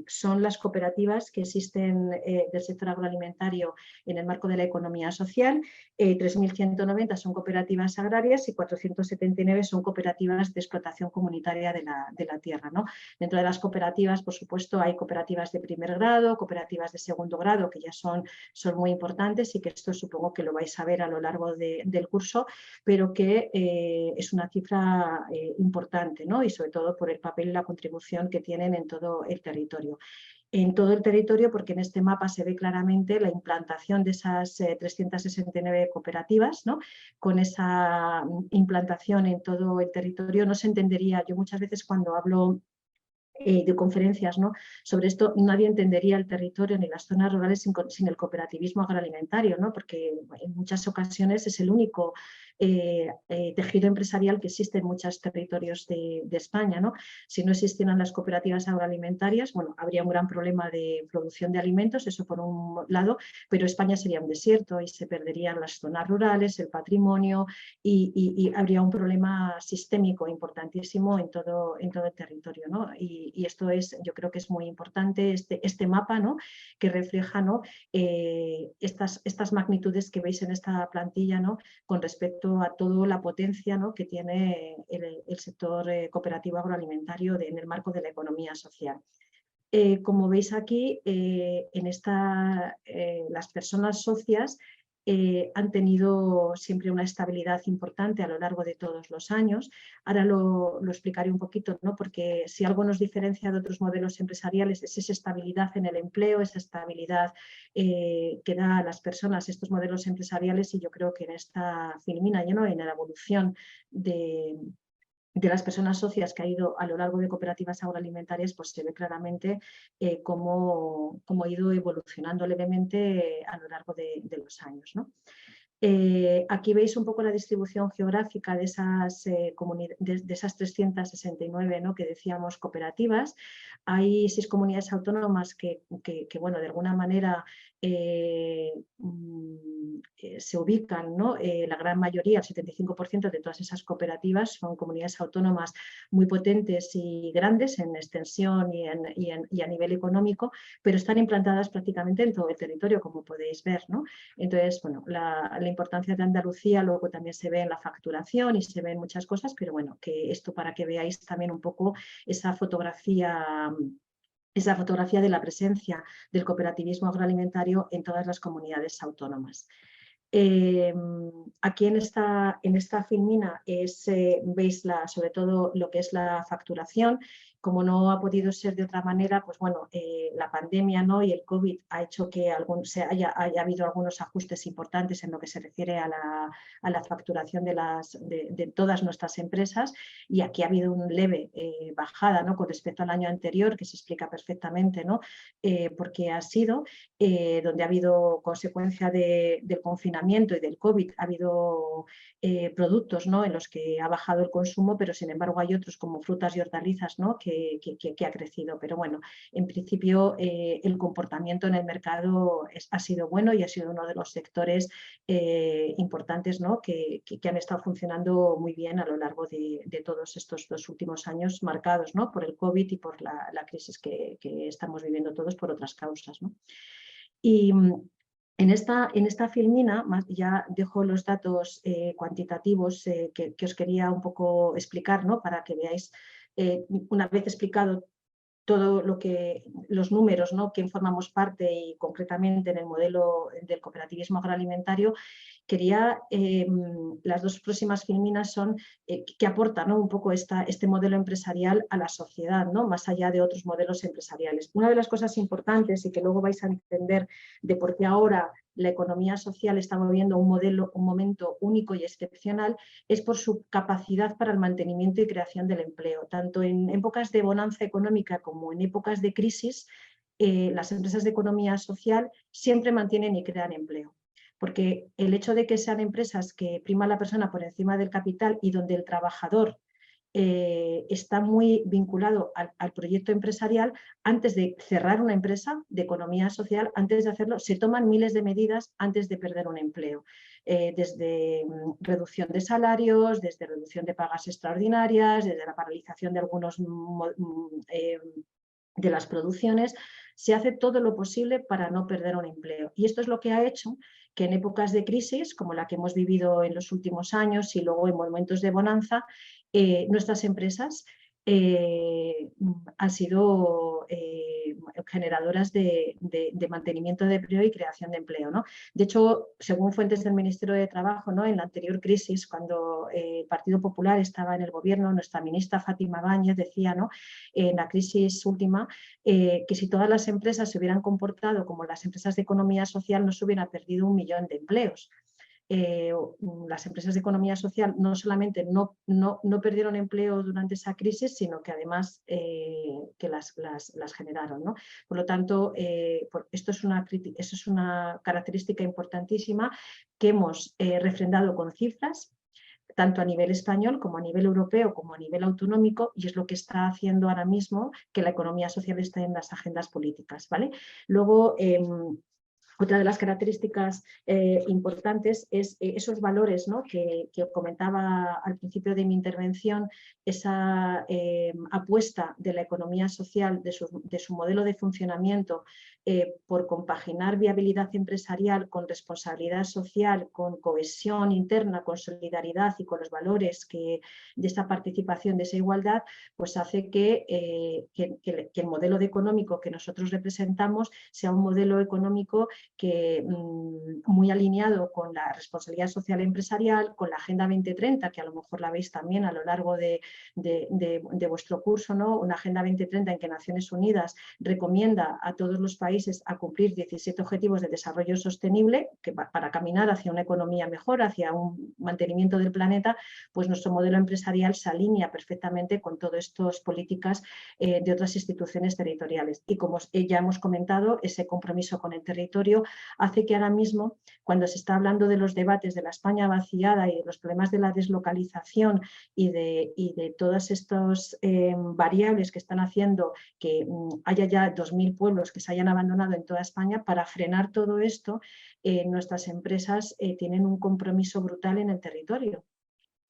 son las cooperativas que existen del sector agroalimentario en el marco de la economía social, 3.190 son cooperativas agrarias y 479 son cooperativas de explotación comunitaria comunitaria de la tierra, ¿no? Dentro de las cooperativas, por supuesto, hay cooperativas de primer grado, cooperativas de segundo grado, que ya son muy importantes y que esto supongo que lo vais a ver a lo largo del curso, pero que es una cifra importante, ¿no? Y sobre todo por el papel y la contribución que tienen en todo el territorio. En todo el territorio, porque en este mapa se ve claramente la implantación de esas 369 cooperativas, ¿no? Con esa implantación en todo el territorio no se entendería. Yo muchas veces cuando hablo de conferencias, ¿no? Sobre esto, nadie entendería el territorio ni las zonas rurales sin el cooperativismo agroalimentario, ¿no? Porque en muchas ocasiones es el único tejido empresarial que existe en muchos territorios de España, ¿no? Si no existieran las cooperativas agroalimentarias, bueno, habría un gran problema de producción de alimentos, eso por un lado, pero España sería un desierto y se perderían las zonas rurales, el patrimonio y habría un problema sistémico importantísimo en todo el territorio, ¿no? Y esto es, yo creo que es muy importante, este mapa, ¿no? Que refleja, ¿no? Estas magnitudes que veis en esta plantilla, ¿no? Con respecto a toda la potencia, ¿no? Que tiene el sector cooperativo agroalimentario en el marco de la economía social. Como veis aquí, las personas socias han tenido siempre una estabilidad importante a lo largo de todos los años. Ahora lo explicaré un poquito, ¿no? Porque si algo nos diferencia de otros modelos empresariales es esa estabilidad en el empleo, esa estabilidad que da a las personas estos modelos empresariales, y yo creo que en esta filmina, ¿no? En la evolución de las personas socias que ha ido a lo largo de cooperativas agroalimentarias, pues se ve claramente cómo ha ido evolucionando levemente a lo largo de los años, ¿no? Aquí veis un poco la distribución geográfica de esas 369, ¿no? Que decíamos cooperativas. Hay 6 comunidades autónomas que bueno, de alguna manera se ubican, ¿no? La gran mayoría, el 75% de todas esas cooperativas son comunidades autónomas muy potentes y grandes en extensión y a nivel económico, pero están implantadas prácticamente en todo el territorio, como podéis ver, ¿no? Entonces, bueno, la importancia de Andalucía luego también se ve en la facturación y se ve en muchas cosas, pero bueno, que esto para que veáis también un poco esa fotografía de la presencia del cooperativismo agroalimentario en todas las comunidades autónomas. Aquí en esta filmina veis sobre todo lo que es la facturación. Como no ha podido ser de otra manera, pues bueno, la pandemia, ¿no? Y el COVID ha hecho que haya habido algunos ajustes importantes en lo que se refiere a la facturación de todas nuestras empresas, y aquí ha habido una leve bajada, ¿no? Con respecto al año anterior, que se explica perfectamente, ¿no? Porque ha sido donde ha habido consecuencia del confinamiento y del COVID, ha habido productos, ¿no? En los que ha bajado el consumo, pero sin embargo hay otros como frutas y hortalizas, ¿no? que ha crecido. Pero bueno, en principio el comportamiento en el mercado ha sido bueno y ha sido uno de los sectores importantes, ¿no? que han estado funcionando muy bien a lo largo de todos estos 2 últimos años, marcados, ¿no? Por el COVID y por la crisis que estamos viviendo todos por otras causas, ¿no? Y en esta filmina, ya dejo los datos cuantitativos que os quería un poco explicar, ¿no? Para que veáis, una vez explicado todo los números, ¿no? Quién formamos parte y concretamente en el modelo del cooperativismo agroalimentario, quería, las 2 próximas filminas son que aporta, ¿no? Un poco este modelo empresarial a la sociedad, ¿no? Más allá de otros modelos empresariales. Una de las cosas importantes y que luego vais a entender de por qué ahora la economía social está viviendo un momento único y excepcional, es por su capacidad para el mantenimiento y creación del empleo. Tanto en épocas de bonanza económica como en épocas de crisis, las empresas de economía social siempre mantienen y crean empleo. Porque el hecho de que sean empresas que prima la persona por encima del capital y donde el trabajador está muy vinculado al proyecto empresarial, antes de cerrar una empresa de economía social, antes de hacerlo, se toman miles de medidas antes de perder un empleo. Desde reducción de salarios, desde reducción de pagas extraordinarias, desde la paralización de algunos de las producciones, se hace todo lo posible para no perder un empleo. Y esto es lo que ha hecho que en épocas de crisis, como la que hemos vivido en los últimos años y luego en momentos de bonanza, nuestras empresas han sido generadoras de mantenimiento de empleo y creación de empleo, ¿no? De hecho, según fuentes del Ministerio de Trabajo, ¿no?, en la anterior crisis, cuando el Partido Popular estaba en el gobierno, nuestra ministra Fátima Báñez decía, ¿no?, en la crisis última, que si todas las empresas se hubieran comportado como las empresas de economía social, no se hubiera perdido 1 millón de empleos. Las empresas de economía social no solamente no perdieron empleo durante esa crisis, sino que además que las generaron, ¿no? Por lo tanto, esto es una característica importantísima que hemos refrendado con cifras, tanto a nivel español como a nivel europeo como a nivel autonómico, y es lo que está haciendo ahora mismo que la economía social esté en las agendas políticas, ¿vale? Luego, otra de las características importantes es esos valores, ¿no?, que comentaba al principio de mi intervención, esa apuesta de la economía social, de su modelo de funcionamiento, por compaginar viabilidad empresarial con responsabilidad social, con cohesión interna, con solidaridad y con los valores de esa participación, de esa igualdad, pues hace que el modelo económico que nosotros representamos sea un modelo económico que muy alineado con la responsabilidad social empresarial, con la Agenda 2030, que a lo mejor la veis también a lo largo de vuestro curso, ¿no?, una Agenda 2030 en que Naciones Unidas recomienda a todos los países a cumplir 17 objetivos de desarrollo sostenible, que para caminar hacia una economía mejor, hacia un mantenimiento del planeta, pues nuestro modelo empresarial se alinea perfectamente con todas estas políticas de otras instituciones territoriales. Y como ya hemos comentado, ese compromiso con el territorio hace que ahora mismo, cuando se está hablando de los debates de la España vaciada y de los problemas de la deslocalización y de todas estas variables que están haciendo que haya ya 2.000 pueblos que se hayan abandonado en toda España, para frenar todo esto, nuestras empresas tienen un compromiso brutal en el territorio.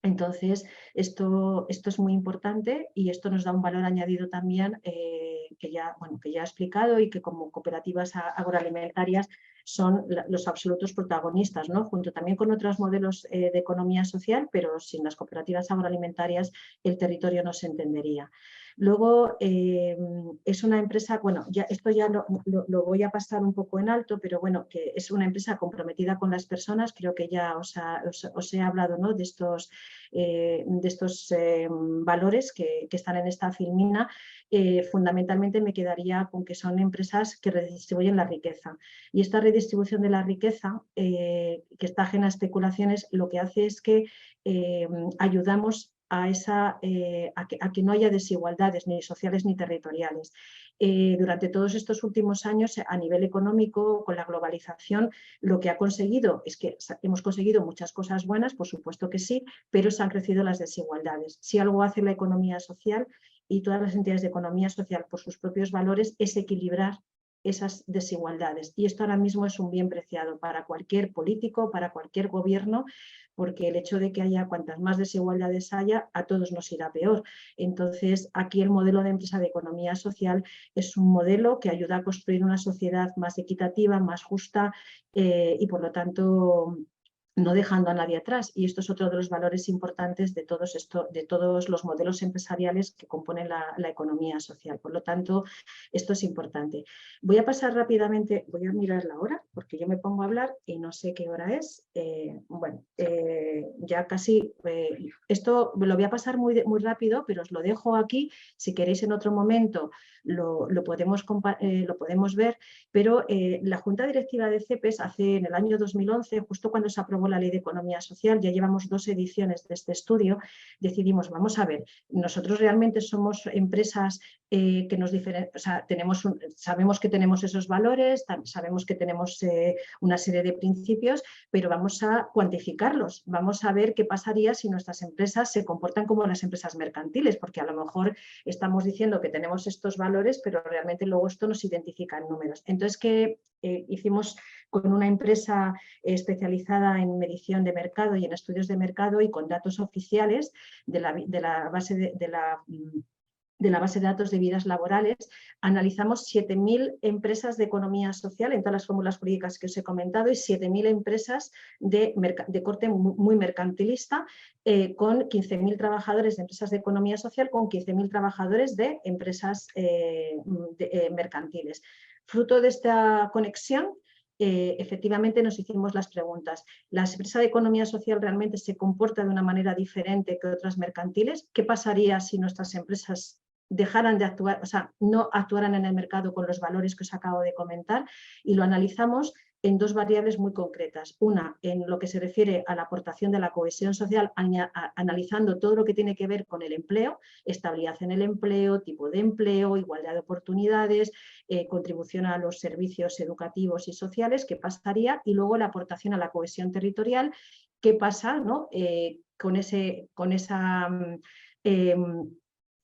Entonces, esto es muy importante y esto nos da un valor añadido también que ya he explicado, y que como cooperativas agroalimentarias son los absolutos protagonistas, ¿no?, junto también con otros modelos de economía social, pero sin las cooperativas agroalimentarias el territorio no se entendería. Luego, es una empresa, esto ya lo voy a pasar un poco en alto, pero bueno, que es una empresa comprometida con las personas. Creo que ya os he hablado, ¿no?, de estos valores que están en esta filmina. Fundamentalmente me quedaría con que son empresas que redistribuyen la riqueza. Y esta redistribución de la riqueza, que está ajena a especulaciones, lo que hace es que ayudamos a que no haya desigualdades ni sociales ni territoriales. Durante todos estos últimos años, a nivel económico, con la globalización, lo que ha conseguido es que hemos conseguido muchas cosas buenas, por supuesto que sí, pero se han crecido las desigualdades. Si algo hace la economía social y todas las entidades de economía social por sus propios valores, es equilibrar esas desigualdades. Y esto ahora mismo es un bien preciado para cualquier político, para cualquier gobierno, porque el hecho de que haya cuantas más desigualdades haya, a todos nos irá peor. Entonces, aquí el modelo de empresa de economía social es un modelo que ayuda a construir una sociedad más equitativa, más justa y, por lo tanto, no dejando a nadie atrás. Y esto es otro de los valores importantes de todos los modelos empresariales que componen la economía social. Por lo tanto, esto es importante. Voy a pasar rápidamente, voy a mirar la hora, porque yo me pongo a hablar y no sé qué hora es. Ya casi, esto lo voy a pasar muy rápido, pero os lo dejo aquí. Si queréis en otro momento lo podemos ver, pero la Junta Directiva de CEPES en el año 2011, justo cuando se aprobó la Ley de Economía Social, ya llevamos 2 ediciones de este estudio, decidimos, vamos a ver, nosotros realmente somos empresas que nos diferencian, o sea, sabemos que tenemos esos valores, sabemos que tenemos una serie de principios, pero vamos a cuantificarlos, vamos a ver qué pasaría si nuestras empresas se comportan como las empresas mercantiles, porque a lo mejor estamos diciendo que tenemos estos valores, pero realmente luego esto nos identifica en números. Entonces, ¿qué hicimos con una empresa especializada en medición de mercado y en estudios de mercado y con datos oficiales de la base de la de la base de datos de vidas laborales, analizamos 7.000 empresas de economía social en todas las fórmulas jurídicas que os he comentado y 7.000 empresas de corte muy mercantilista, con 15.000 trabajadores de empresas de economía social, con 15.000 trabajadores de empresas mercantiles. Fruto de esta conexión, efectivamente nos hicimos las preguntas. ¿La empresa de economía social realmente se comporta de una manera diferente que otras mercantiles? ¿Qué pasaría si nuestras empresas dejaran de actuar, o sea, no actuaran en el mercado con los valores que os acabo de comentar? Y lo analizamos en dos variables muy concretas. Una, en lo que se refiere a la aportación de la cohesión social, analizando todo lo que tiene que ver con el empleo, estabilidad en el empleo, tipo de empleo, igualdad de oportunidades, contribución a los servicios educativos y sociales, qué pasaría, y luego la aportación a la cohesión territorial, qué pasa, ¿no? con esa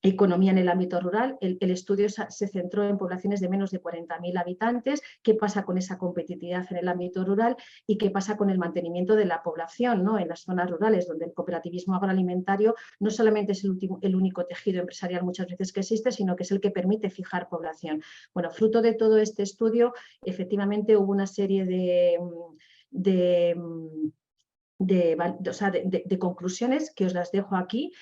economía en el ámbito rural. El estudio se centró en poblaciones de menos de 40.000 habitantes, qué pasa con esa competitividad en el ámbito rural y qué pasa con el mantenimiento de la población, ¿no? En las zonas rurales, donde el cooperativismo agroalimentario no solamente es el único tejido empresarial muchas veces que existe, sino que es el que permite fijar población. Bueno, fruto de todo este estudio, efectivamente hubo una serie de conclusiones que os las dejo aquí.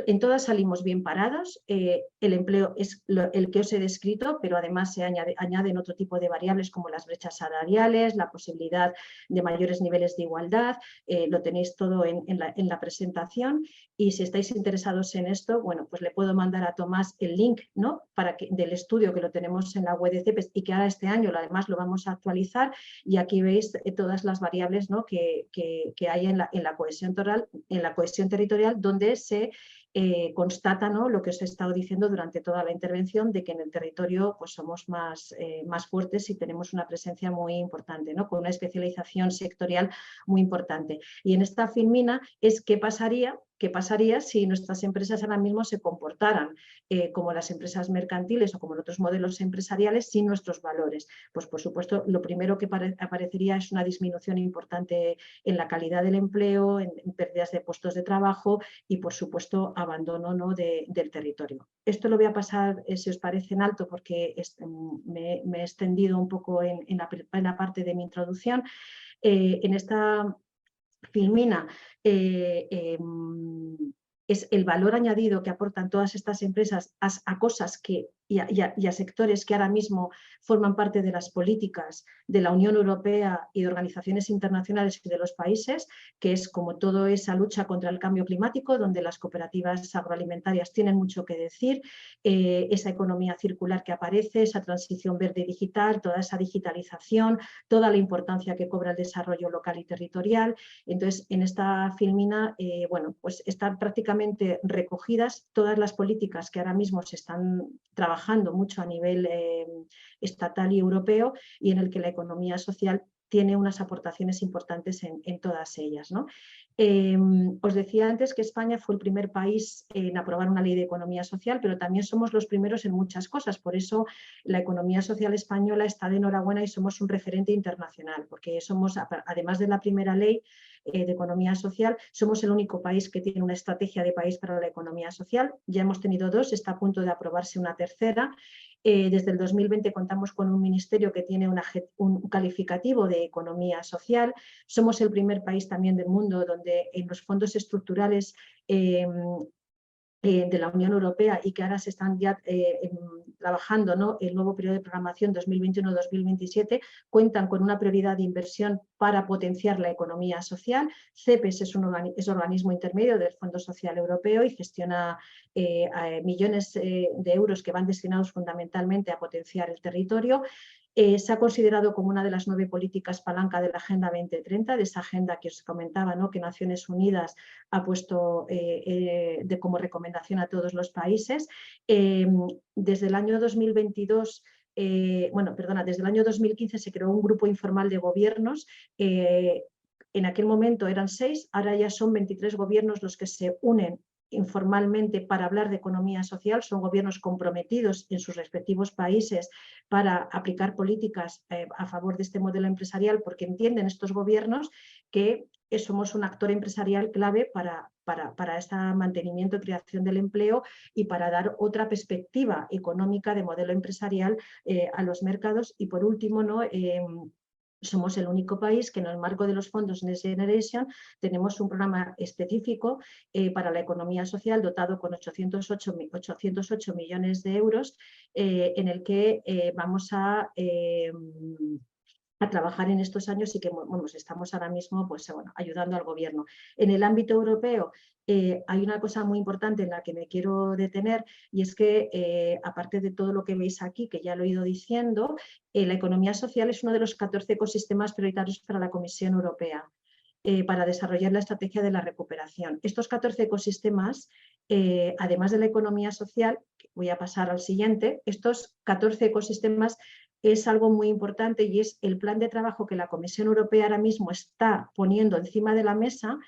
En todas salimos bien parados. El empleo es el que os he descrito, pero además se añaden otro tipo de variables como las brechas salariales, la posibilidad de mayores niveles de igualdad. Lo tenéis todo en la presentación, y si estáis interesados en esto, bueno, pues le puedo mandar a Tomás el link, ¿no? Del estudio, que lo tenemos en la web de CEPES y que ahora este año además lo vamos a actualizar, y aquí veis todas las variables, ¿no? que hay en la cohesión territorial, donde se constata, ¿no? Lo que os he estado diciendo durante toda la intervención, de que en el territorio pues, somos más fuertes y tenemos una presencia muy importante, ¿no? Con una especialización sectorial muy importante. Y en esta filmina es qué pasaría si nuestras empresas ahora mismo se comportaran como las empresas mercantiles o como en otros modelos empresariales sin nuestros valores. Pues por supuesto, lo primero que aparecería es una disminución importante en la calidad del empleo, en pérdidas de puestos de trabajo y, por supuesto, abandono, ¿no? del territorio. Esto lo voy a pasar, si os parece, en alto, porque me he extendido un poco en la parte de mi introducción. En esta filmina es el valor añadido que aportan todas estas empresas a cosas y a sectores que ahora mismo forman parte de las políticas de la Unión Europea y de organizaciones internacionales y de los países, que es como toda esa lucha contra el cambio climático, donde las cooperativas agroalimentarias tienen mucho que decir, esa economía circular que aparece, esa transición verde y digital, toda esa digitalización, toda la importancia que cobra el desarrollo local y territorial. Entonces, en esta filmina, bueno, pues están prácticamente recogidas todas las políticas que ahora mismo se están trabajando mucho a nivel estatal y europeo, y en el que la economía social tiene unas aportaciones importantes en todas ellas, ¿no? Os decía antes que España fue el primer país en aprobar una ley de economía social, pero también somos los primeros en muchas cosas. Por eso la economía social española está de enhorabuena y somos un referente internacional, porque somos, además de la primera ley de economía social, somos el único país que tiene una estrategia de país para la economía social. Ya hemos tenido dos, está a punto de aprobarse una tercera. Desde el 2020 contamos con un ministerio que tiene un calificativo de economía social. Somos el primer país también del mundo donde en los fondos estructurales de la Unión Europea, y que ahora se están ya trabajando, ¿no? El nuevo periodo de programación 2021-2027, cuentan con una prioridad de inversión para potenciar la economía social. CEPES es organismo intermedio del Fondo Social Europeo y gestiona millones de euros que van destinados fundamentalmente a potenciar el territorio. Se ha considerado como una de las 9 políticas palanca de la Agenda 2030, de esa agenda que os comentaba, ¿no? Que Naciones Unidas ha puesto como recomendación a todos los países. Desde el año 2022, desde el año 2015 se creó un grupo informal de gobiernos. En aquel momento eran 6, ahora ya son 23 gobiernos los que se unen informalmente para hablar de economía social, son gobiernos comprometidos en sus respectivos países para aplicar políticas a favor de este modelo empresarial, porque entienden estos gobiernos que somos un actor empresarial clave para este mantenimiento y creación del empleo y para dar otra perspectiva económica de modelo empresarial a los mercados. Y por último, ¿no? Somos el único país que en el marco de los fondos Next Generation tenemos un programa específico para la economía social dotado con 808 millones de euros en el que vamos a trabajar en estos años y que estamos ahora mismo pues, ayudando al gobierno. En el ámbito europeo hay una cosa muy importante en la que me quiero detener y es que aparte de todo lo que veis aquí, que ya lo he ido diciendo, la economía social es uno de los 14 ecosistemas prioritarios para la Comisión Europea para desarrollar la estrategia de la recuperación. Estos 14 ecosistemas, además de la economía social, voy a pasar al siguiente, estos 14 ecosistemas es algo muy importante y es el plan de trabajo que la Comisión Europea ahora mismo está poniendo encima de la mesa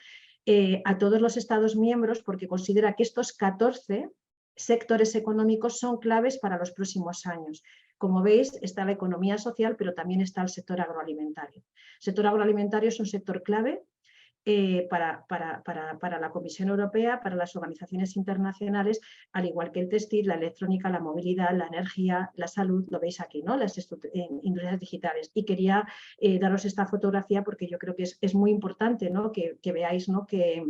a todos los Estados miembros porque considera que estos 14 sectores económicos son claves para los próximos años. Como veis, está la economía social, pero también está el sector agroalimentario. El sector agroalimentario es un sector clave para la Comisión Europea, para las organizaciones internacionales, al igual que el textil, la electrónica, la movilidad, la energía, la salud, lo veis aquí, ¿no? Las industrias digitales. Y quería daros esta fotografía porque yo creo que es muy importante, ¿no? que veáis, ¿no? que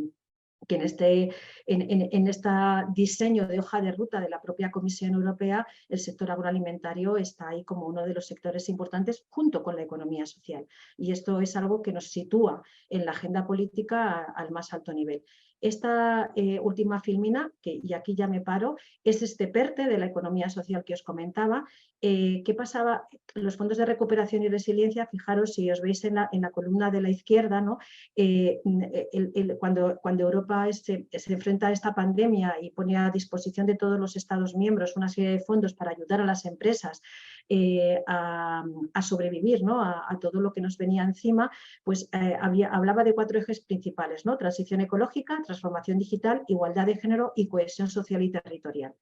en este diseño de hoja de ruta de la propia Comisión Europea, el sector agroalimentario está ahí como uno de los sectores importantes junto con la economía social. Y esto es algo que nos sitúa en la agenda política al más alto nivel. Esta última filmina, y aquí ya me paro, es este PERTE de la economía social que os comentaba. ¿Qué pasaba? Los fondos de recuperación y resiliencia, fijaros si os veis en la columna de la izquierda, ¿no? Cuando Europa se enfrenta a esta pandemia y pone a disposición de todos los Estados miembros una serie de fondos para ayudar a las empresas a sobrevivir, ¿no? a todo lo que nos venía encima, pues hablaba de 4 ejes principales, ¿no? Transición ecológica, transformación digital, igualdad de género y cohesión social y territorial.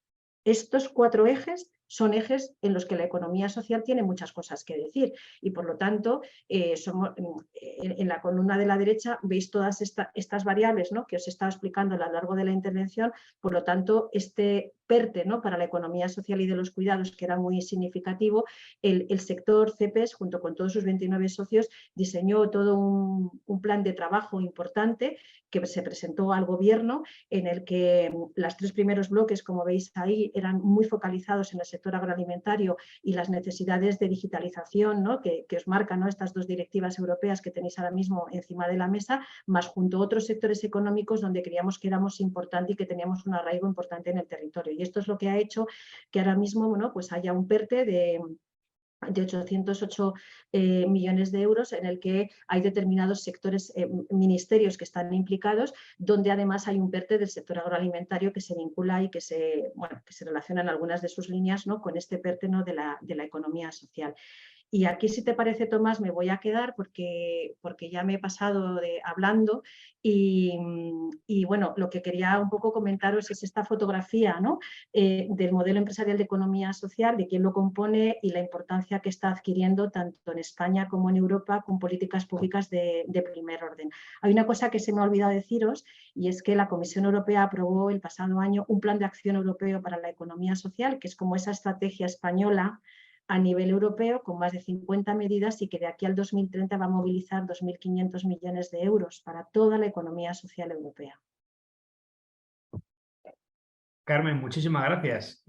Estos 4 ejes son ejes en los que la economía social tiene muchas cosas que decir y por lo tanto en la columna de la derecha veis todas estas variables, ¿no? que os he estado explicando a lo largo de la intervención. Por lo tanto, este PERTE, ¿no? para la economía social y de los cuidados, que era muy significativo, el sector CEPES junto con todos sus 29 socios diseñó todo un plan de trabajo importante que se presentó al gobierno en el que los 3 primeros bloques, como veis ahí, eran muy focalizados en el sector agroalimentario y las necesidades de digitalización, ¿no? que os marcan, ¿no? estas 2 directivas europeas que tenéis ahora mismo encima de la mesa, más junto a otros sectores económicos donde creíamos que éramos importantes y que teníamos un arraigo importante en el territorio. Y esto es lo que ha hecho que ahora mismo pues haya un PERTE de 808 millones de euros en el que hay determinados sectores, ministerios que están implicados, donde además hay un PERTE del sector agroalimentario que se vincula y que se relaciona en algunas de sus líneas, ¿no? con este PERTE, ¿no? de la economía social. Y aquí, si te parece, Tomás, me voy a quedar porque ya me he pasado hablando y bueno, lo que quería un poco comentaros es esta fotografía, ¿no? Del modelo empresarial de economía social, de quién lo compone y la importancia que está adquiriendo tanto en España como en Europa con políticas públicas de primer orden. Hay una cosa que se me ha olvidado deciros y es que la Comisión Europea aprobó el pasado año un plan de acción europeo para la economía social, que es como esa estrategia española a nivel europeo con más de 50 medidas y que de aquí al 2030 va a movilizar 2.500 millones de euros para toda la economía social europea. Carmen, muchísimas gracias.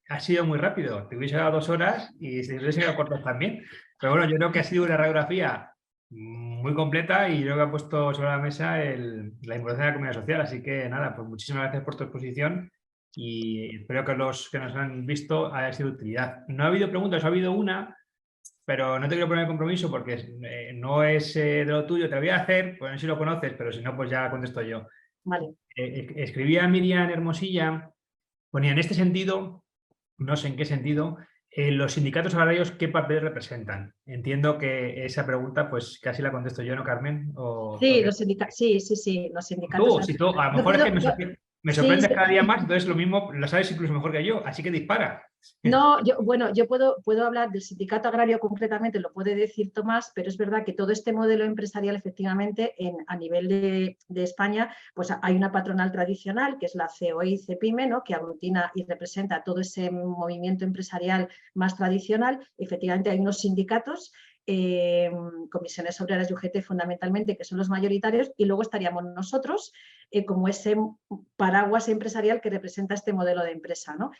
Ha sido muy rápido, te hubiese dado 2 horas y se hubiese quedado corto también. Pero bueno, yo creo que ha sido una radiografía muy completa y creo que ha puesto sobre la mesa la importancia de la economía social. Así que nada, pues muchísimas gracias por tu exposición y espero que los que nos han visto haya sido de utilidad. No ha habido preguntas, ha habido una, pero no te quiero poner el compromiso porque no es de lo tuyo, te la voy a hacer, pues no sé si lo conoces, pero si no, pues ya contesto yo. Vale. Escribía Miriam Hermosilla, ponía en este sentido, no sé en qué sentido, los sindicatos agrarios, ¿qué papel representan? Entiendo que esa pregunta, pues casi la contesto yo, ¿no, Carmen? Sí, los sindicatos. Sí, los sindicatos. Tú, a lo mejor es que me sugiere. Me Sí, sorprendes sí. cada día más, entonces lo mismo lo sabes incluso mejor que yo, así que dispara. No, yo puedo hablar del sindicato agrario concretamente, lo puede decir Tomás, pero es verdad que todo este modelo empresarial, efectivamente, a nivel de España, pues hay una patronal tradicional, que es la COI-CEPIME, ¿no? Que aglutina y representa todo ese movimiento empresarial más tradicional. Efectivamente, hay unos sindicatos, comisiones obreras y UGT fundamentalmente, que son los mayoritarios, y luego estaríamos nosotros como ese paraguas empresarial que representa este modelo de empresa, ¿no?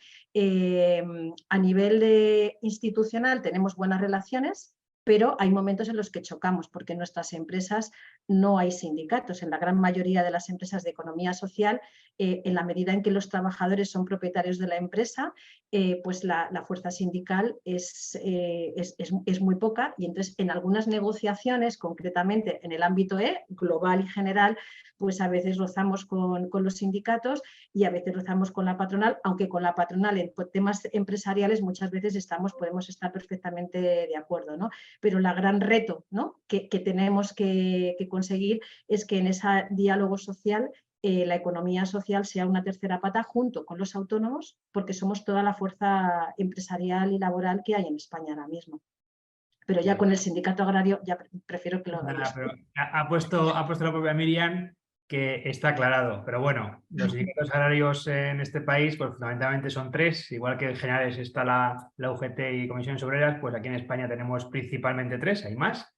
A nivel institucional tenemos buenas relaciones, pero hay momentos en los que chocamos porque en nuestras empresas no hay sindicatos. En la gran mayoría de las empresas de economía social, en la medida en que los trabajadores son propietarios de la empresa, pues la fuerza sindical es muy poca, y entonces en algunas negociaciones, concretamente en el ámbito global y general, pues a veces rozamos con los sindicatos y a veces rozamos con la patronal, aunque con la patronal en temas empresariales muchas veces podemos estar perfectamente de acuerdo, ¿no? Pero el gran reto, ¿no? que tenemos que conseguir es que en ese diálogo social la economía social sea una tercera pata junto con los autónomos, porque somos toda la fuerza empresarial y laboral que hay en España ahora mismo. Pero ya con el sindicato agrario ya prefiero que lo hagáis. Nada, pero ha puesto la propia Miriam que está aclarado. Pero bueno, los sindicatos agrarios en este país, pues fundamentalmente son tres, igual que en generales está la UGT y Comisiones Obreras, pues aquí en España tenemos principalmente tres, hay más,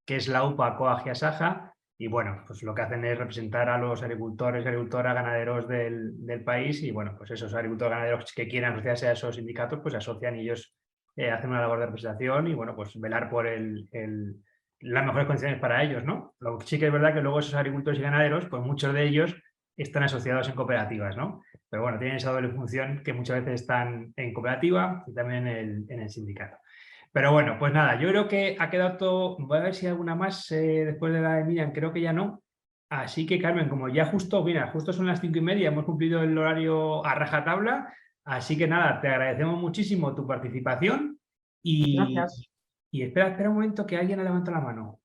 que es la UPA, COAG y ASAJA. Y bueno, pues lo que hacen es representar a los agricultores y agricultoras ganaderos del país, y bueno, pues esos agricultores ganaderos que quieran asociarse a esos sindicatos, pues se asocian y ellos hacen una labor de representación y bueno, pues velar por las mejores condiciones para ellos, ¿no? Lo que sí que es verdad que luego esos agricultores y ganaderos, pues muchos de ellos están asociados en cooperativas, ¿no? Pero bueno, tienen esa doble función que muchas veces están en cooperativa y también en el sindicato. Pero bueno, pues nada, yo creo que ha quedado todo. Voy a ver si hay alguna más después de la de Miriam, creo que ya no. Así que, Carmen, como ya justo, mira, justo son las 5:30, hemos cumplido el horario a rajatabla. Así que nada, te agradecemos muchísimo tu participación y, Gracias. y espera un momento que alguien ha levantado la mano.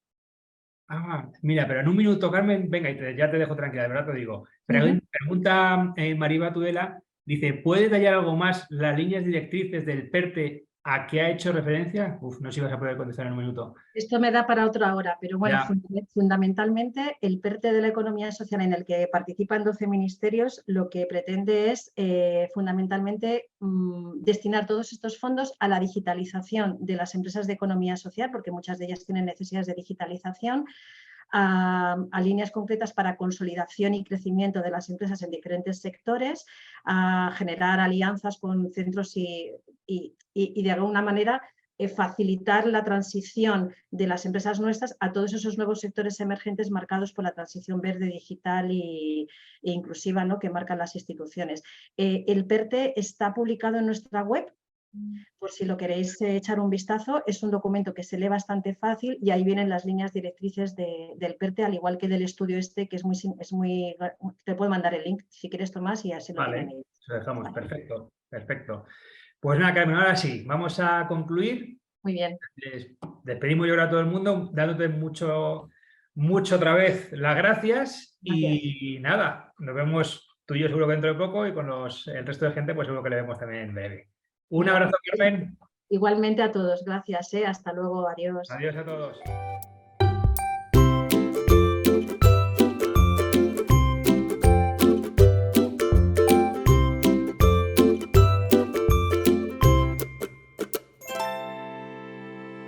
Ah, mira, pero en un minuto, Carmen, venga, ya te dejo tranquila, de verdad te digo. Pregunta Maribel Tudela, dice, ¿puede detallar algo más las líneas directrices del PERTE a qué ha hecho referencia? Uf, no sé si vas a poder contestar en un minuto. Esto me da para otra hora, pero bueno, Ya, fundamentalmente el PERTE de la economía social, en el que participan 12 ministerios, lo que pretende es fundamentalmente destinar todos estos fondos a la digitalización de las empresas de economía social, porque muchas de ellas tienen necesidades de digitalización, a líneas concretas para consolidación y crecimiento de las empresas en diferentes sectores, a generar alianzas con centros y de alguna manera facilitar la transición de las empresas nuestras a todos esos nuevos sectores emergentes marcados por la transición verde, digital e inclusiva, ¿no? Que marcan las instituciones. El PERTE está publicado en nuestra web, por si lo queréis echar un vistazo. Es un documento que se lee bastante fácil y ahí vienen las líneas directrices del PERTE, al igual que del estudio este, que es muy... Te puedo mandar el link si quieres, Tomás, y así lo tienen vale, ellos. lo dejamos, Vale. perfecto, perfecto. Pues nada, Carmen, ahora sí, vamos a concluir. Muy bien. Les despedimos yo ahora a todo el mundo, dándote mucho otra vez las gracias Gracias. y nada, nos vemos tú y yo seguro que dentro de poco y con el resto de gente pues seguro que le vemos también en breve. Un Venga, abrazo, pues, Carmen. igualmente a todos. Gracias. Hasta luego. Adiós. Adiós a todos.